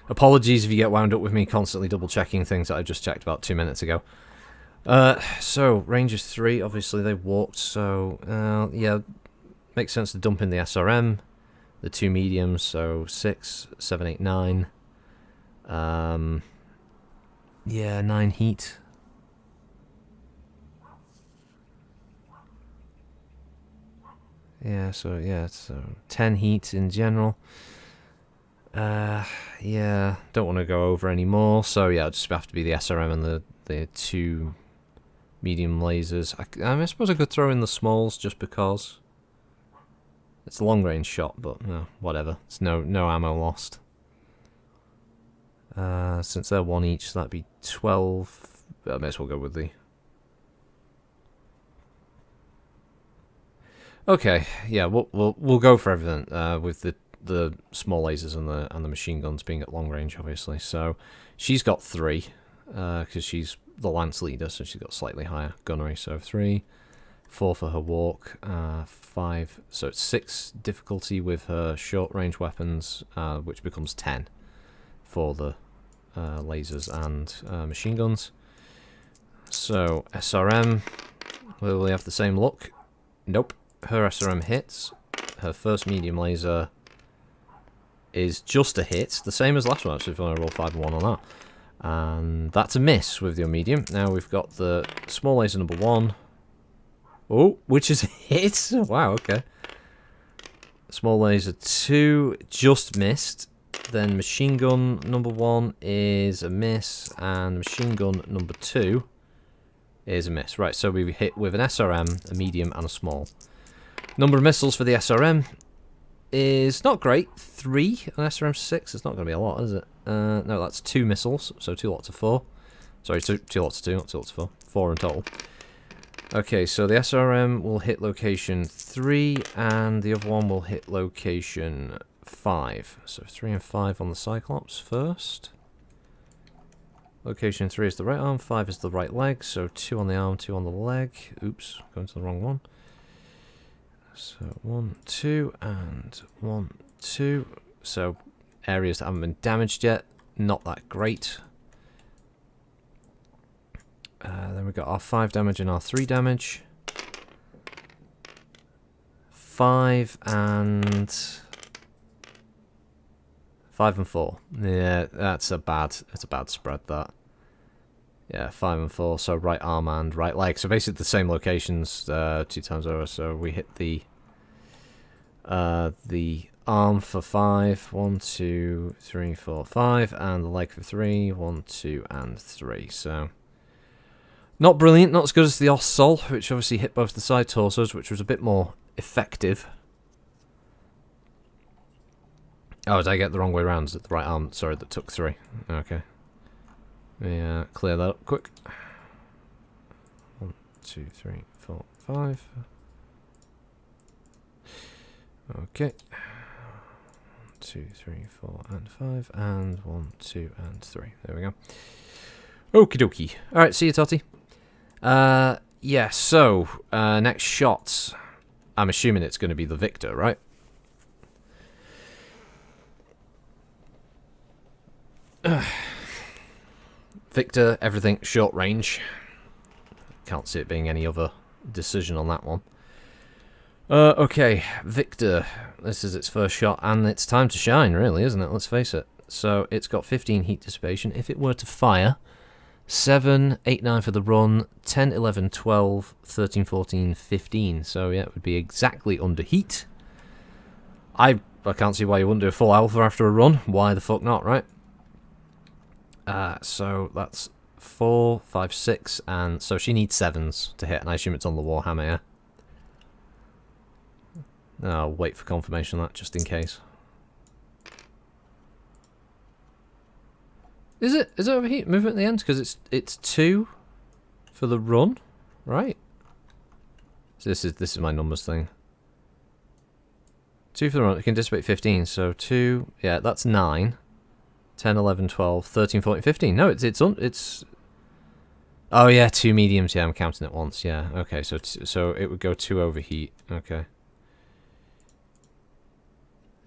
apologies if you get wound up with me constantly double checking things that I just checked about 2 minutes ago. So range is 3. Obviously they walked. So yeah. Makes sense to dump in the SRM, the 2 mediums, so 6, 7, 8, 9. Yeah, 9 heat. Yeah, so 10 heat in general. Yeah, don't want to go over any more, so yeah, it'll just have to be the SRM and the 2 medium lasers. I suppose I could throw in the smalls just because. It's a long-range shot, but no, whatever. It's no ammo lost. Since they're 1 each, so that'd be 12. I may as well go with the... Okay, yeah, we'll go for everything with the small lasers and the machine guns being at long range, obviously. So she's got 3 because she's the lance leader, so she's got slightly higher gunnery. So 3. 4 for her walk, 5, so it's 6 difficulty with her short-range weapons, which becomes 10 for the lasers and machine guns. So SRM, will we have the same look? Nope. Her SRM hits. Her first medium laser is just a hit, the same as last one, actually, if I roll 5 and 1 on that. And that's a miss with your medium. Now we've got the small laser number 1. Oh, which is a hit. Wow, okay. Small laser 2 just missed. Then machine gun number 1 is a miss. And machine gun number 2 is a miss. Right, so we hit with an SRM, a medium, and a small. Number of missiles for the SRM is not great. 3 on SRM 6. It's not going to be a lot, is it? No, that's 2 missiles. So 2 lots of 4. Sorry, 2 lots of 2, not 2 lots of 4. 4 in total. Okay, so the SRM will hit location 3, and the other one will hit location 5. So 3 and 5 on the Cyclops first. Location 3 is the right arm, 5 is the right leg, so 2 on the arm, 2 on the leg. Oops, going to the wrong one. So 1, 2, and 1, 2. So areas that haven't been damaged yet, not that great. Then we've got our 5 damage and our 3 damage. 5 and 4. Yeah, that's a bad spread, that. Yeah, 5 and 4, so right arm and right leg. So basically the same locations 2 times over. So we hit the arm for 5, 1, 2, 3, 4, 5, and the leg for 3, 1, 2, and 3. So not brilliant, not as good as the Os Sol, which obviously hit both the side torsos, which was a bit more effective. Oh, did I get the wrong way around? Is it the right arm? Sorry, that took 3. Okay. Yeah, clear that up quick. 1, 2, 3, 4, 5. Okay. 1, 2, 3, 4, and 5, and 1, 2, and 3. There we go. Okie dokie. Alright, see you, Totty. Yeah, so, next shot. I'm assuming it's going to be the Victor, right? Victor, everything short range. Can't see it being any other decision on that one. Okay, Victor. This is its first shot, and it's time to shine, really, isn't it? Let's face it. So it's got 15 heat dissipation. If it were to fire, 7, 8, 9 for the run, 10, 11, 12, 13, 14, 15. So yeah, it would be exactly under heat. I can't see why you wouldn't do a full alpha after a run. Why the fuck not, right? So that's 4, 5, 6, and so she needs 7s to hit, and I assume it's on the Warhammer, yeah? I'll wait for confirmation of that, just in case. Is it overheat movement at the end? Because it's 2 for the run, right? So this is my numbers thing. 2 for the run, it can dissipate 15, so 2, yeah, that's 9. 10, 11, 12, 13, 14, 15. No, it's... Oh, yeah, 2 mediums. Yeah, I'm counting it once. Yeah, okay, so it would go 2 overheat. Okay.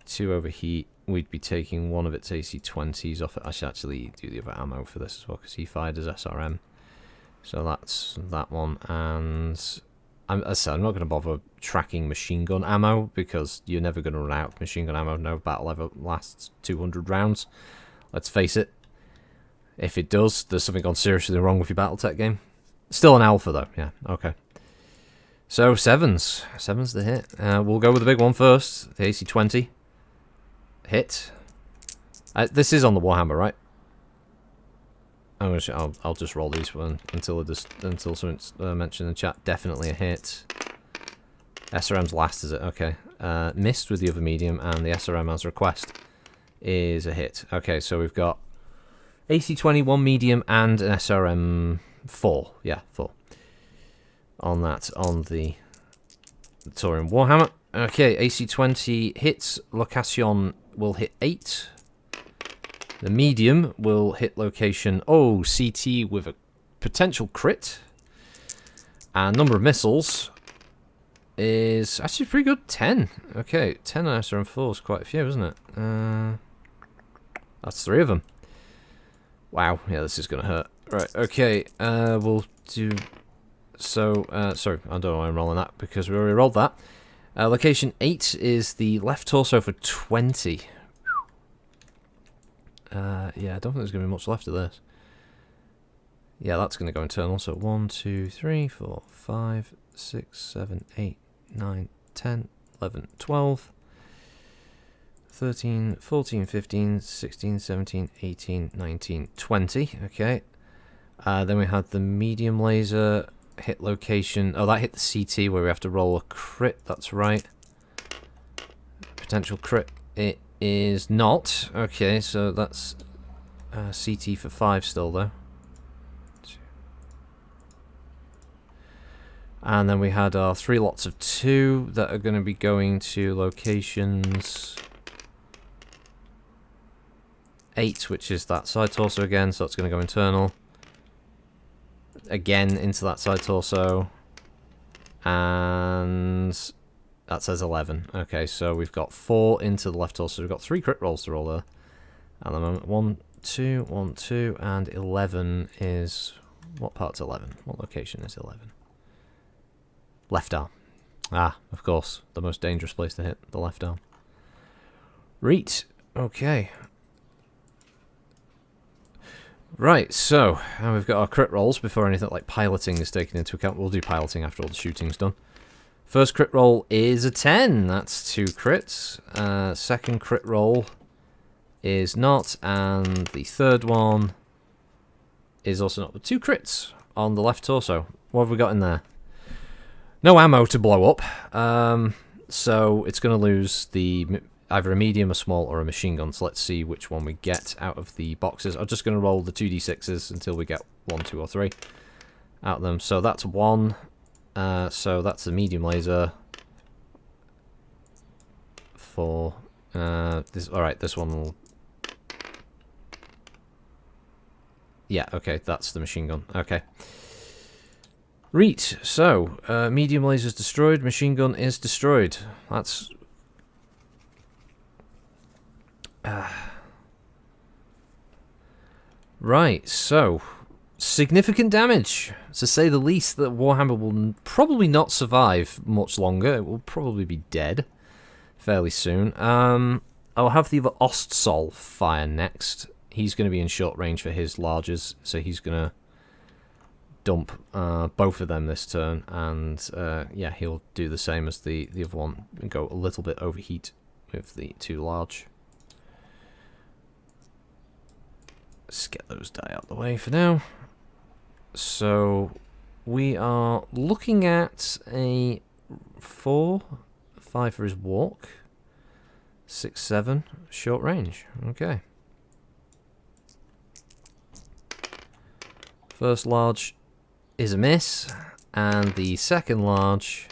2 overheat. We'd be taking one of its AC-20s off it. I should actually do the other ammo for this as well, because he fired his SRM. So that's that one. And I'm not going to bother tracking machine gun ammo, because you're never going to run out of machine gun ammo. No battle ever lasts 200 rounds. Let's face it. If it does, there's something gone seriously wrong with your Battletech game. Still an alpha, though. Yeah, okay. So, 7s. 7's the hit. We'll go with the big one first. The AC-20. Hit. This is on the Warhammer, right? I'll just roll these one until someone's mentioned in the chat. Definitely a hit. SRM's last, is it? Okay. Missed with the other medium, and the SRM as request is a hit. Okay, so we've got AC-20, 1 medium, and an SRM 4. Yeah, 4. On that, on the Taurian Warhammer. Okay, AC-20 hits. Location will hit 8. The medium will hit location, CT with a potential crit. And number of missiles is actually pretty good, 10. Okay, 10 SRM4 is quite a few, isn't it? That's 3 of them. Wow, yeah, this is going to hurt. Right, okay, we'll do... So, sorry, I don't know why I'm rolling that, because we already rolled that. Location 8 is the left torso for 20. Yeah, I don't think there's going to be much left of this. Yeah, that's going to go internal, so 1, 2, 3, 4, 5, 6, 7, 8, 9, 10, 11, 12... 13, 14, 15, 16, 17, 18, 19, 20. Okay. Then we had the medium laser hit location. Oh, that hit the CT where we have to roll a crit. That's right. Potential crit. It is not. Okay, so that's CT for 5 still, though. And then we had our 3 lots of 2 that are going to be going to locations 8, which is that side torso again, so it's going to go internal. Again into that side torso. And that says 11. Okay, so we've got 4 into the left torso. We've got 3 crit rolls to roll there. At the moment, 1, 2, 1, 2, and 11 is... What part's 11? What location is 11? Left arm. Ah, of course. The most dangerous place to hit, the left arm. Reet. Okay. Right, so we've got our crit rolls before anything like piloting is taken into account. We'll do piloting after all the shooting's done. First crit roll is a 10. That's 2 crits. Second crit roll is not, and the third one is also not. But 2 crits on the left torso. What have we got in there? No ammo to blow up. So it's going to lose the either a medium, a small, or a machine gun. So let's see which one we get out of the boxes. I'm just going to roll the 2d6s until we get 1, 2, or 3 out of them. So that's 1. So that's a medium laser. For this. All right, this one will. Yeah. Okay, that's the machine gun. Okay. Reet. So medium laser is destroyed. Machine gun is destroyed. That's. Right, so significant damage, to say the least. That Warhammer will probably not survive much longer. It will probably be dead fairly soon. I'll have the other Ostsol fire next. He's going to be in short range for his larges, so he's going to dump both of them this turn, and yeah, he'll do the same as the other one and go a little bit overheat with the 2 large. Let's get those die out of the way for now. So we are looking at a 4, 5 for his walk, 6, 7 short range. Okay. First large is a miss, and the second large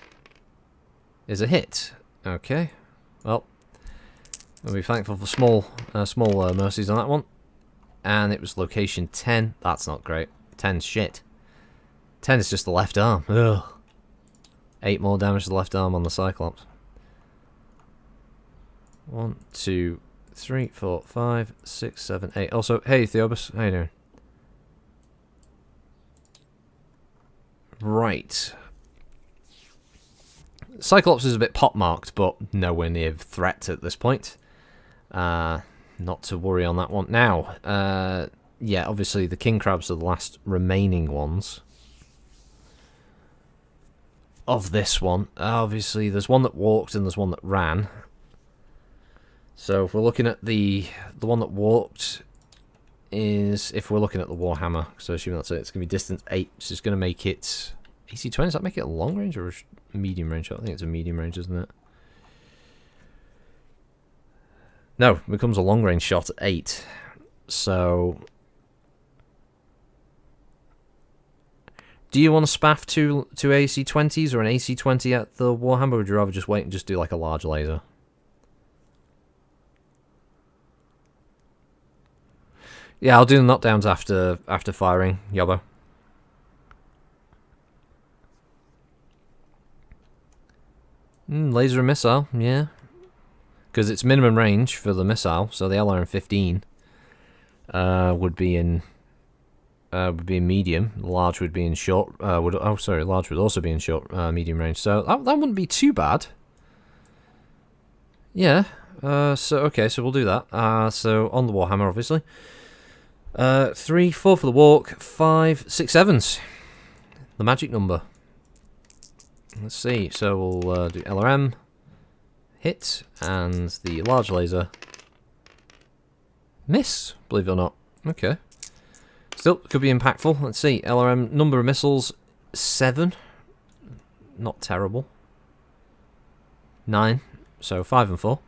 is a hit. Okay. Well, we'll be thankful for small mercies on that one. And it was location 10. That's not great. 10's shit. 10 is just the left arm. Ugh. 8 more damage to the left arm on the Cyclops. 1, 2, 3, 4, 5, 6, 7, 8. Also, hey Theobus, how you doing? Right. Cyclops is a bit pot-marked, but nowhere near threat at this point. Not to worry on that one. Now, yeah, obviously the king crabs are the last remaining ones of this one. Obviously, there's one that walked and there's one that ran. So if we're looking at the one that walked is, if we're looking at the Warhammer, so assuming that's it, it's going to be distance 8, which is going to make it AC-20. Does that make it a long range or a medium range? I think it's a medium range, isn't it? No, it becomes a long-range shot at 8. So, do you want to spaff two AC-20s or an AC-20 at the Warhammer, or would you rather just wait and just do like a large laser? Yeah, I'll do the knockdowns after firing, Yobbo. Laser and missile, yeah. Because it's minimum range for the missile, so the LRM 15 would be in medium. Large would be in short. Large would also be in short, medium range. So that wouldn't be too bad. Yeah. So okay, so we'll do that. So on the Warhammer, obviously. 3, 4 for the walk. 5, 6, 7s. The magic number. Let's see. So we'll do LRM. Hit, and the large laser miss, believe it or not. Okay. Still, could be impactful. Let's see. LRM number of missiles, 7. Not terrible. 9. So 5 and 4.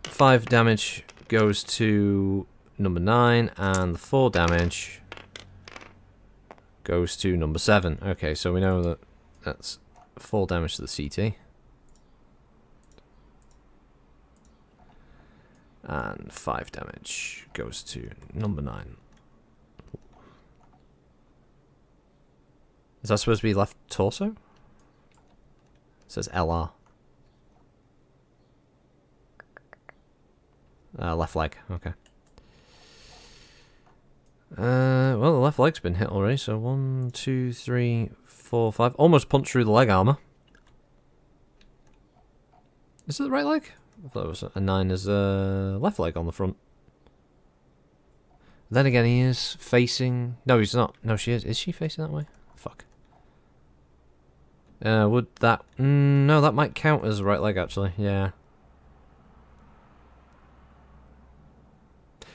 5 damage goes to number 9, and the 4 damage goes to number 7. Okay, so we know that that's 4 damage to the CT. And 5 damage goes to number 9. Is that supposed to be left torso? It says LR. Left leg, okay. Well, the left leg's been hit already, so 1, 2, 3, 4, 5. Almost punched through the leg armor. Is it the right leg? I thought it was a 9 as a left leg on the front. Then again, he is facing... No, he's not. No, she is. Is she facing that way? Fuck. Would that... no, that might count as a right leg, actually. Yeah.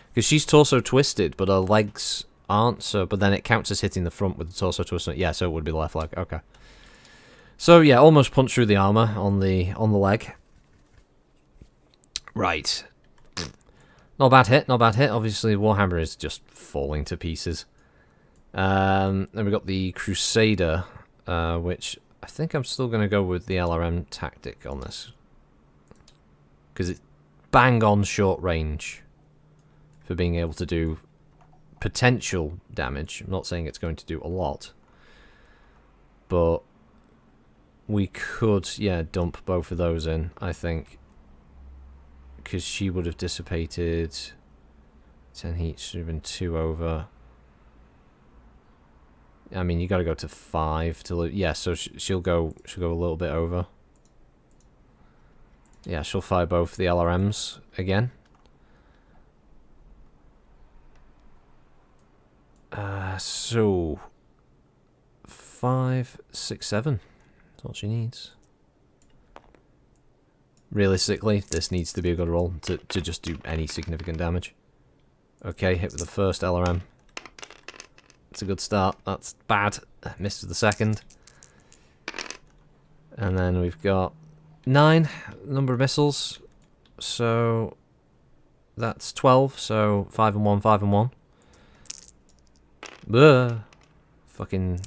Because she's torso twisted, but her legs aren't, so... But then it counts as hitting the front with the torso twisted. Yeah, so it would be the left leg. Okay. So, yeah, almost punched through the armor on the leg. Right. Not a bad hit, not a bad hit. Obviously, Warhammer is just falling to pieces. Then we got the Crusader, which I think I'm still going to go with the LRM tactic on this. Because it's bang on short range for being able to do potential damage. I'm not saying it's going to do a lot. But we could, yeah, dump both of those in, I think. Because she would have dissipated 10 heat, should have been 2 over. I mean, you got to go to 5 to yeah. So she'll go a little bit over. Yeah, she'll fire both the LRMs again. So 5, 6, 7. That's all she needs. Realistically, this needs to be a good roll to just do any significant damage. Okay, hit with the first LRM. It's a good start. That's bad. Missed with the second. And then we've got 9 number of missiles. So that's 12. So 5 and 1, 5 and 1. Blah. Fucking...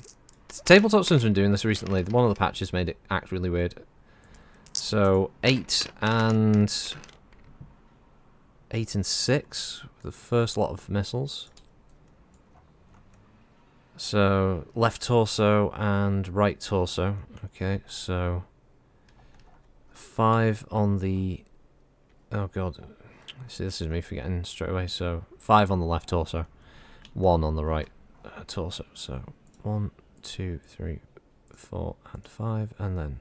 Tabletop Sim's been doing this recently. One of the patches made it act really weird. So 8 and 6 with the first lot of missiles. So left torso and right torso. Okay, so 5 on the... Oh god, see, this is me forgetting straight away. So 5 on the left torso, 1 on the right torso. So 1, 2, 3, 4, and 5, and then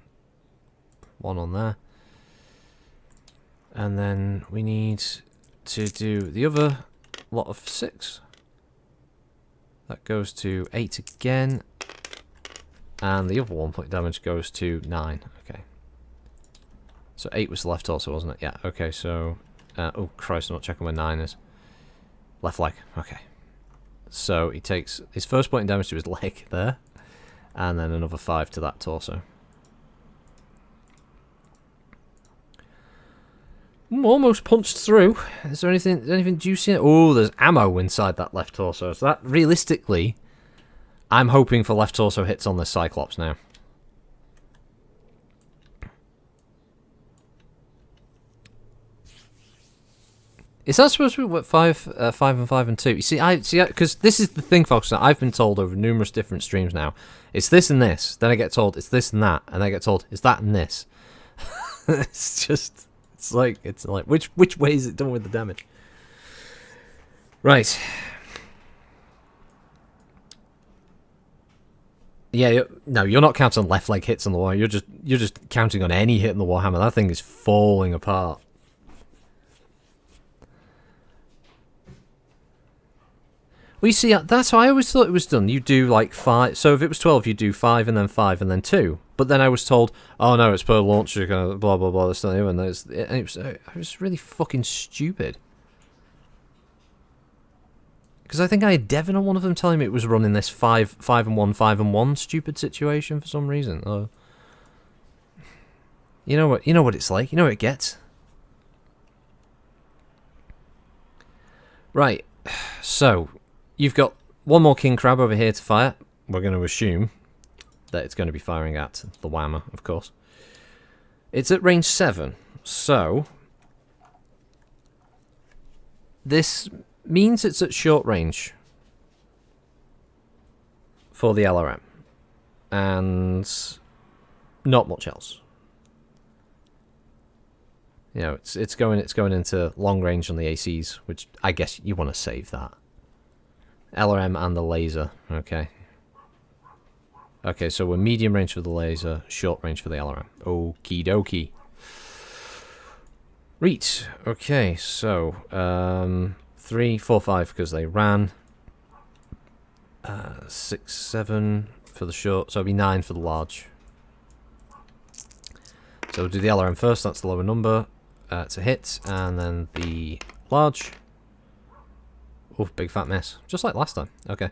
1 on there. And then we need to do the other lot of 6. That goes to 8 again. And the other 1 point damage goes to 9. Okay. So 8 was the left torso, wasn't it? Yeah, okay, so... oh, Christ, I'm not checking where 9 is. Left leg, okay. So he takes his first point damage to his leg there. And then another 5 to that torso. Almost punched through. Is there anything juicy? Oh, there's ammo inside that left torso. So that, realistically, I'm hoping for left torso hits on this Cyclops now. Is that supposed to be what 5 and 5 and 2? You see, because this is the thing, folks, that I've been told over numerous different streams now. It's this and this. Then I get told it's this and that, and I get told it's that and this. It's just... It's like which way is it done with the damage? Right. Yeah, no, you're not counting left leg hits on the Warhammer. You're just counting on any hit in the Warhammer. That thing is falling apart. Well, you see, that's how I always thought it was done. You do like 5. So if it was 12, you do 5 and then 2. But then I was told, oh no, it's per launcher, kind of blah blah blah. That's not even. It was really fucking stupid. Because I think I had Devon on one of them telling me it was running this 5 and 1, 5 and 1 stupid situation for some reason. You know what it's like. You know what it gets. Right. So you've got one more king crab over here to fire. We're going to assume that it's going to be firing at the Whammer, of course. It's at range 7, so This means it's at short range for the LRM, and not much else. You know, it's going into long range on the ACs, which I guess you want to save that. LRM and the laser, okay. Okay, so we're medium range for the laser, short range for the LRM. Okie dokie. Reet. Okay, so 3, 4, 5 because they ran. 6, 7 for the short, so it'll be 9 for the large. So we'll do the LRM first, that's the lower number. To hit, and then the large. Oh, big fat miss. Just like last time. Okay.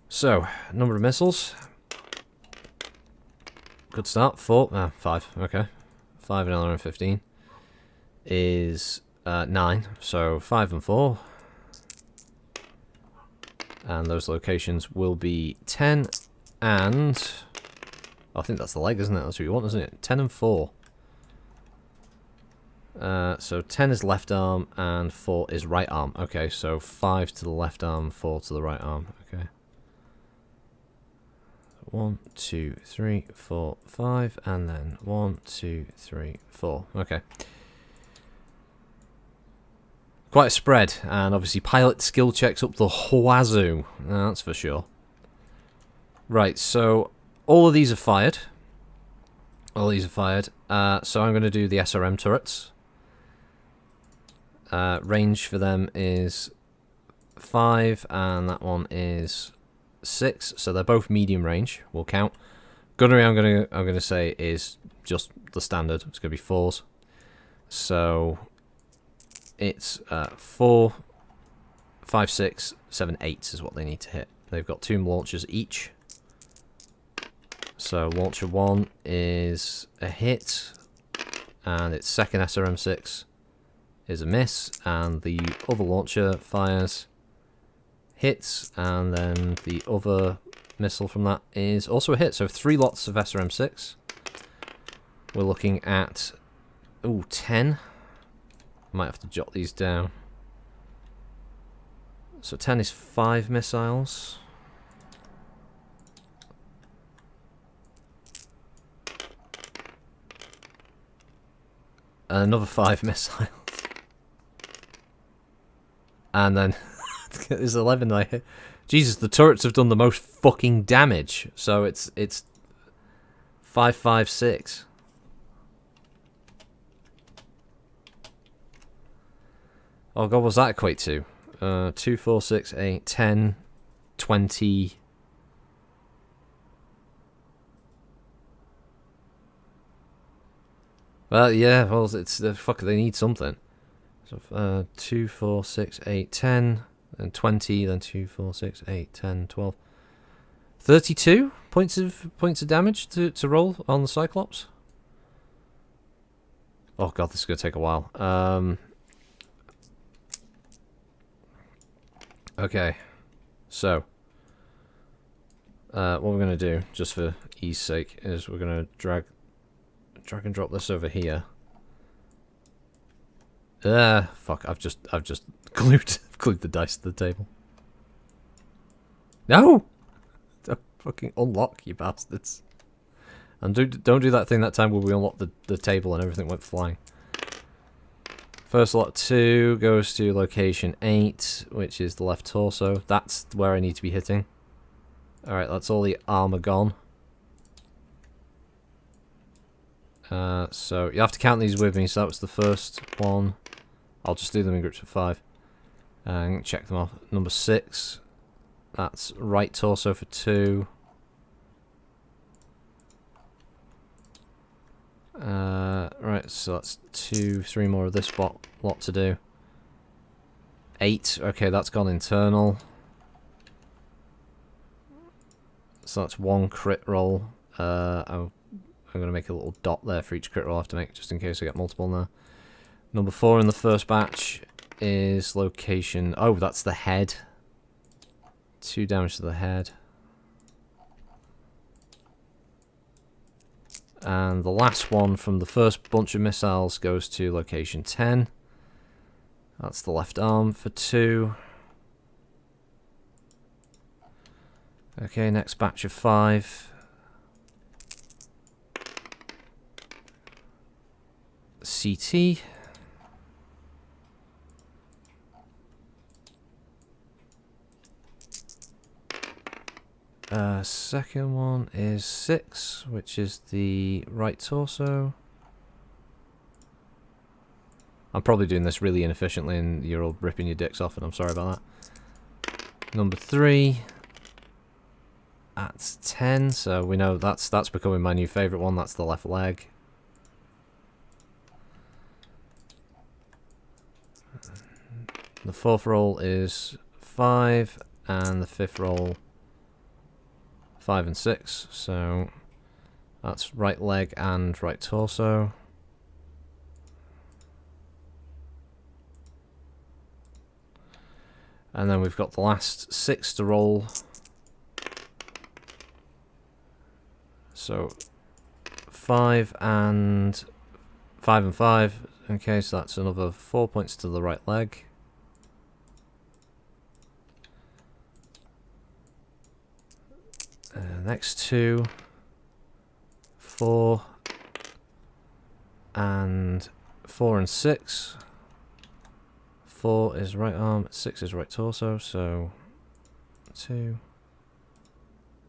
So, number of missiles. Good start. 4. 5. Okay. 5 and LRM 15 is 9. So 5 and 4. And those locations will be 10 and... I think that's the leg, isn't it? That's what you want, isn't it? 10 and 4. So 10 is left arm and 4 is right arm. Okay, so 5 to the left arm, 4 to the right arm. Okay. 1, 2, 3, 4, 5, and then 1, 2, 3, 4. Okay. Quite a spread, and obviously pilot skill checks up the wazoo. That's for sure. Right, so all of these are fired. All these are fired. So I'm going to do the SRM turrets. Range for them is 5, and that one is 6. So they're both medium range. We'll count. Gunnery, I'm gonna say is just the standard. It's gonna be 4s. So it's 4, 5, 6, 7, 8 is what they need to hit. They've got 2 launchers each. So launcher 1 is a hit, and its second SRM6 is a miss, and the other launcher fires, hits, and then the other missile from that is also a hit. So 3 lots of SRM6. We're looking at 10. I might have to jot these down. So 10 is 5 missiles. Another 5 missiles. And then there's 11 I hit. Jesus, the turrets have done the most fucking damage. So it's 5, 5, 6. Oh god, what does that equate to? 2, 4, 6, 8, 10, 20. Well, yeah, well, it's the fuck. They need something. So 2, 4, 6, 8, 10, then 20, then 2, 4, 6, 8, 10, 12, 32 points of damage to roll on the Cyclops. Oh god, this is gonna take a while. Okay, so what we're gonna do, just for ease sake, is we're gonna drag and drop this over here. Fuck! I've just glued the dice to the table. No, don't fucking unlock, you bastards! And don't do that thing that time where we unlocked the table and everything went flying. First lot 2 goes to location 8, which is the left torso. That's where I need to be hitting. All right, that's all the armor gone. So you have to count these with me. So that was the first one. I'll just do them in groups of 5 and check them off. Number 6, that's right torso for 2. Right, so that's 2, 3 more of this lot to do. 8, okay, that's gone internal. So that's 1 crit roll. I'm going to make a little dot there for each crit roll I have to make, just in case I get multiple in there. Number 4 in the first batch is location... Oh, that's the head. 2 damage to the head. And the last one from the first bunch of missiles goes to location 10. That's the left arm for 2. Okay, next batch of 5. CT. Second one is 6, which is the right torso. I'm probably doing this really inefficiently and you're all ripping your dicks off, and I'm sorry about that. Number 3 at 10, so we know that's becoming my new favourite one. That's the left leg. The 4th roll is 5, and the 5th roll 5 and 6, so that's right leg and right torso. And then we've got the last 6 to roll. So 5 and 5. Okay, so that's another 4 points to the right leg. Next 2, 4 and 4 and 6. 4 is right arm, 6 is right torso, so 2.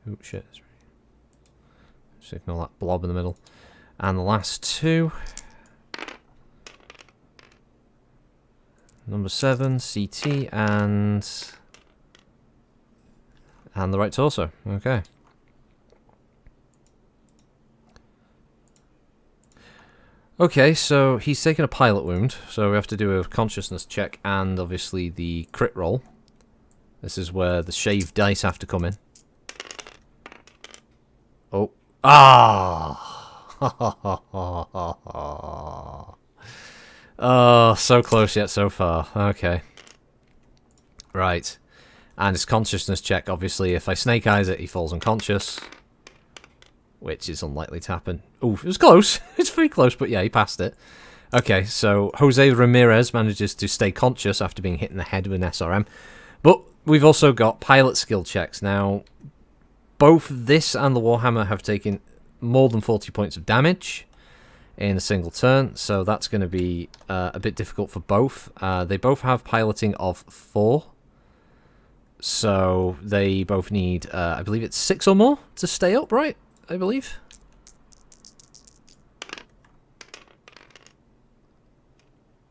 Oh shit. Just ignore that blob in the middle. And the last 2. Number 7, CT, and the right torso. Okay. Okay, so he's taken a pilot wound, so we have to do a consciousness check and obviously the crit roll. This is where the shaved dice have to come in. Oh. Ah! Oh, so close yet so far. Okay. Right. And his consciousness check, obviously, if I snake eyes it, he falls unconscious. Which is unlikely to happen. Ooh, it was close. It's very close, but yeah, he passed it. Okay, so Jose Ramirez manages to stay conscious after being hit in the head with an SRM. But we've also got pilot skill checks. Now, both this and the Warhammer have taken more than 40 points of damage in a single turn, so that's going to be a bit difficult for both. They both have piloting of 4. So they both need, I believe it's 6 or more to stay upright, I believe.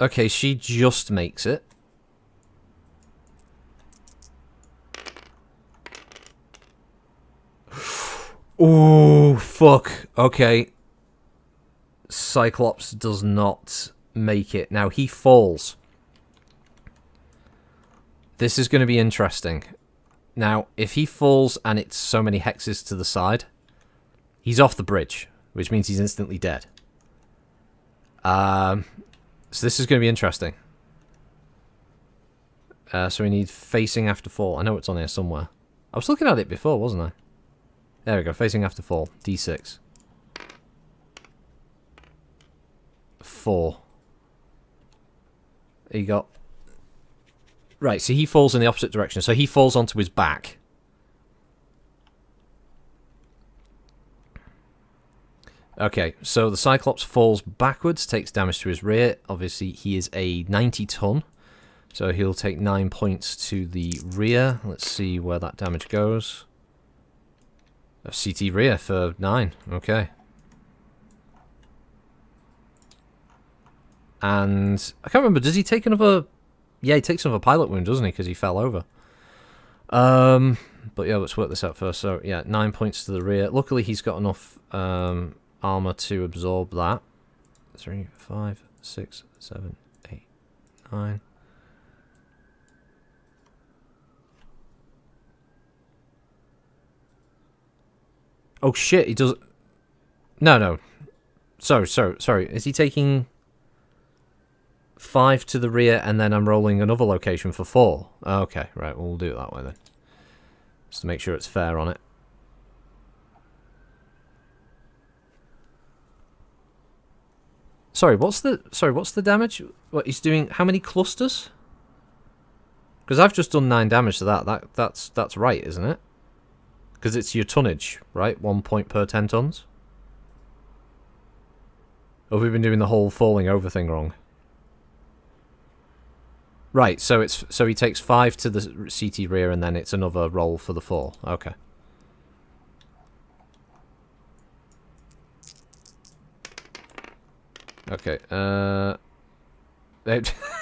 Okay, she just makes it. Oh, fuck. Okay. Cyclops does not make it. Now, he falls. This is going to be interesting. Now, if he falls and it's so many hexes to the side, he's off the bridge, which means he's instantly dead. So this is going to be interesting. So we need facing after fall. I know it's on here somewhere. I was looking at it before, wasn't I? There we go. Facing after fall. D6. 4. He got... Right, so he falls in the opposite direction. So he falls onto his back. Okay, so the Cyclops falls backwards, takes damage to his rear. Obviously, he is a 90-ton, so he'll take 9 points to the rear. Let's see where that damage goes. A CT rear for 9. Okay. And I can't remember, does he take another... Yeah, he takes another pilot wound, doesn't he? Because he fell over. But yeah, let's work this out first. So, yeah, 9 points to the rear. Luckily, he's got enough armor to absorb that. 3, 5, 6, 7, 8, 9. Oh, shit, he does... No. Sorry. Is he taking 5 to the rear and then I'm rolling another location for 4? Okay, right, we'll do it that way then. Just to make sure it's fair on it. Sorry, what's the damage? What he's doing? How many clusters? Because I've just done 9 damage to that. That's right, isn't it? Because it's your tonnage, right? 1 point per 10 tons. Or have we been doing the whole falling over thing wrong? Right, so he takes 5 to the CT rear and then it's another roll for the fall. Okay. Okay.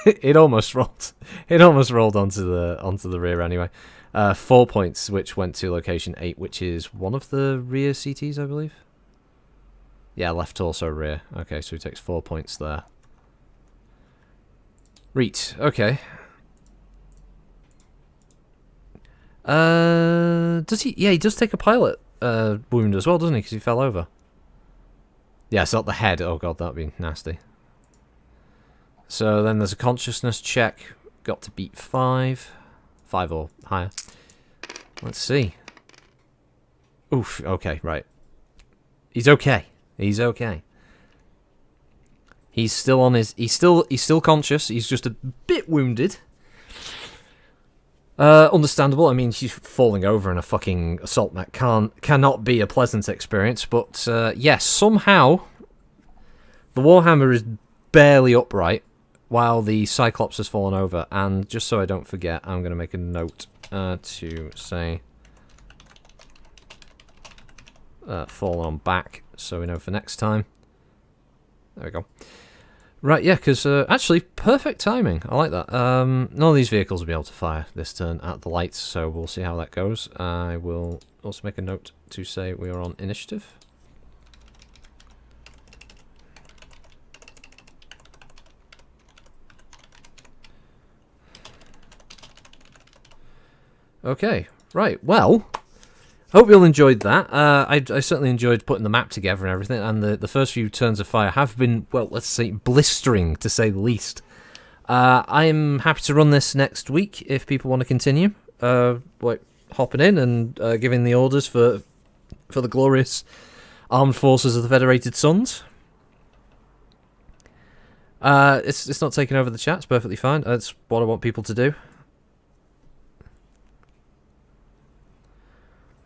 It almost rolled. It almost rolled onto the rear anyway. 4 points, which went to location 8, which is one of the rear CTs, I believe. Yeah, left torso rear. Okay, so he takes 4 points there. Reet. Okay. Does he? Yeah, he does take a pilot wound as well, doesn't he? Because he fell over. Yeah, it's not the head. Oh god, that'd be nasty. So then there's a consciousness check. Got to beat 5. 5 or higher. Let's see. Oof, okay, right. He's okay. He's okay. He's still on his... He's still conscious. He's just a bit wounded. Understandable. I mean, she's falling over in a fucking assault mech cannot be a pleasant experience. But, yes, somehow the Warhammer is barely upright while the Cyclops has fallen over. And just so I don't forget, I'm going to make a note to say fallen on back so we know for next time. There we go. Right, yeah, because actually, perfect timing. I like that. None of these vehicles will be able to fire this turn at the lights, so we'll see how that goes. I will also make a note to say we are on initiative. Okay, right, well, hope you all enjoyed that. I certainly enjoyed putting the map together and everything, and the first few turns of fire have been, well, let's say, blistering, to say the least. I'm happy to run this next week if people want to continue. Like, hopping in and giving the orders for the glorious armed forces of the Federated Suns. It's not taking over the chat, it's perfectly fine. That's what I want people to do.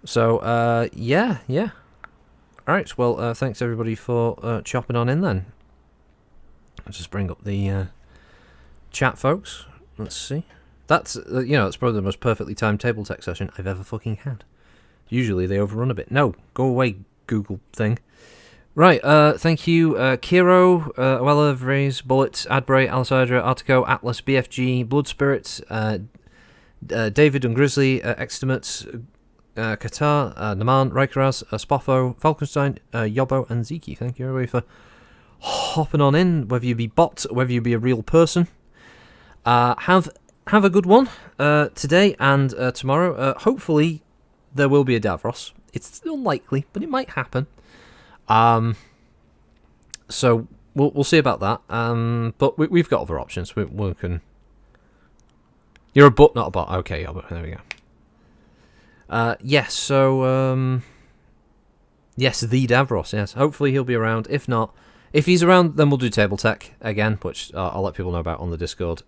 So, yeah. Alright, well, thanks everybody for chopping on in then. Let's just bring up the chat, folks. Let's see. That's, that's probably the most perfectly timed Tabletech session I've ever fucking had. Usually they overrun a bit. No, go away, Google thing. Right, thank you, Kiro, Oella, Vraze, Bullet, Adbray, Alicidra, Artico, Atlas, BFG, Blood Spirit, David and Grizzly, Extimate, Qatar, Naman, Rikeraz, Spoffo, Falkenstein, Yobbo, and Ziki. Thank you everybody for hopping on in, whether you be bot, whether you be a real person. Have a good one today and tomorrow. Hopefully there will be a Davros. It's unlikely, but it might happen. So we'll see about that. But we've got other options. We can. You're a bot, not a bot. Okay, Yobbo. There we go. Yes, so, yes, the Davros, yes. Hopefully he'll be around. If not, if he's around, then we'll do Tabletech again, which I'll let people know about on the Discord.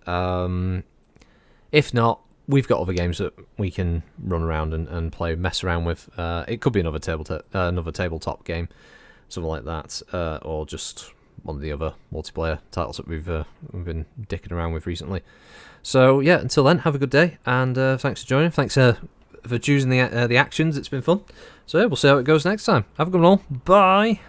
If not, we've got other games that we can run around and play, mess around with. It could be another tabletop game, something like that, or just one of the other multiplayer titles that we've been dicking around with recently. So, yeah, until then, have a good day, and thanks for joining. Thanks, for choosing the actions. It's been fun. So yeah, we'll see how it goes next time. Have a good one all. Bye.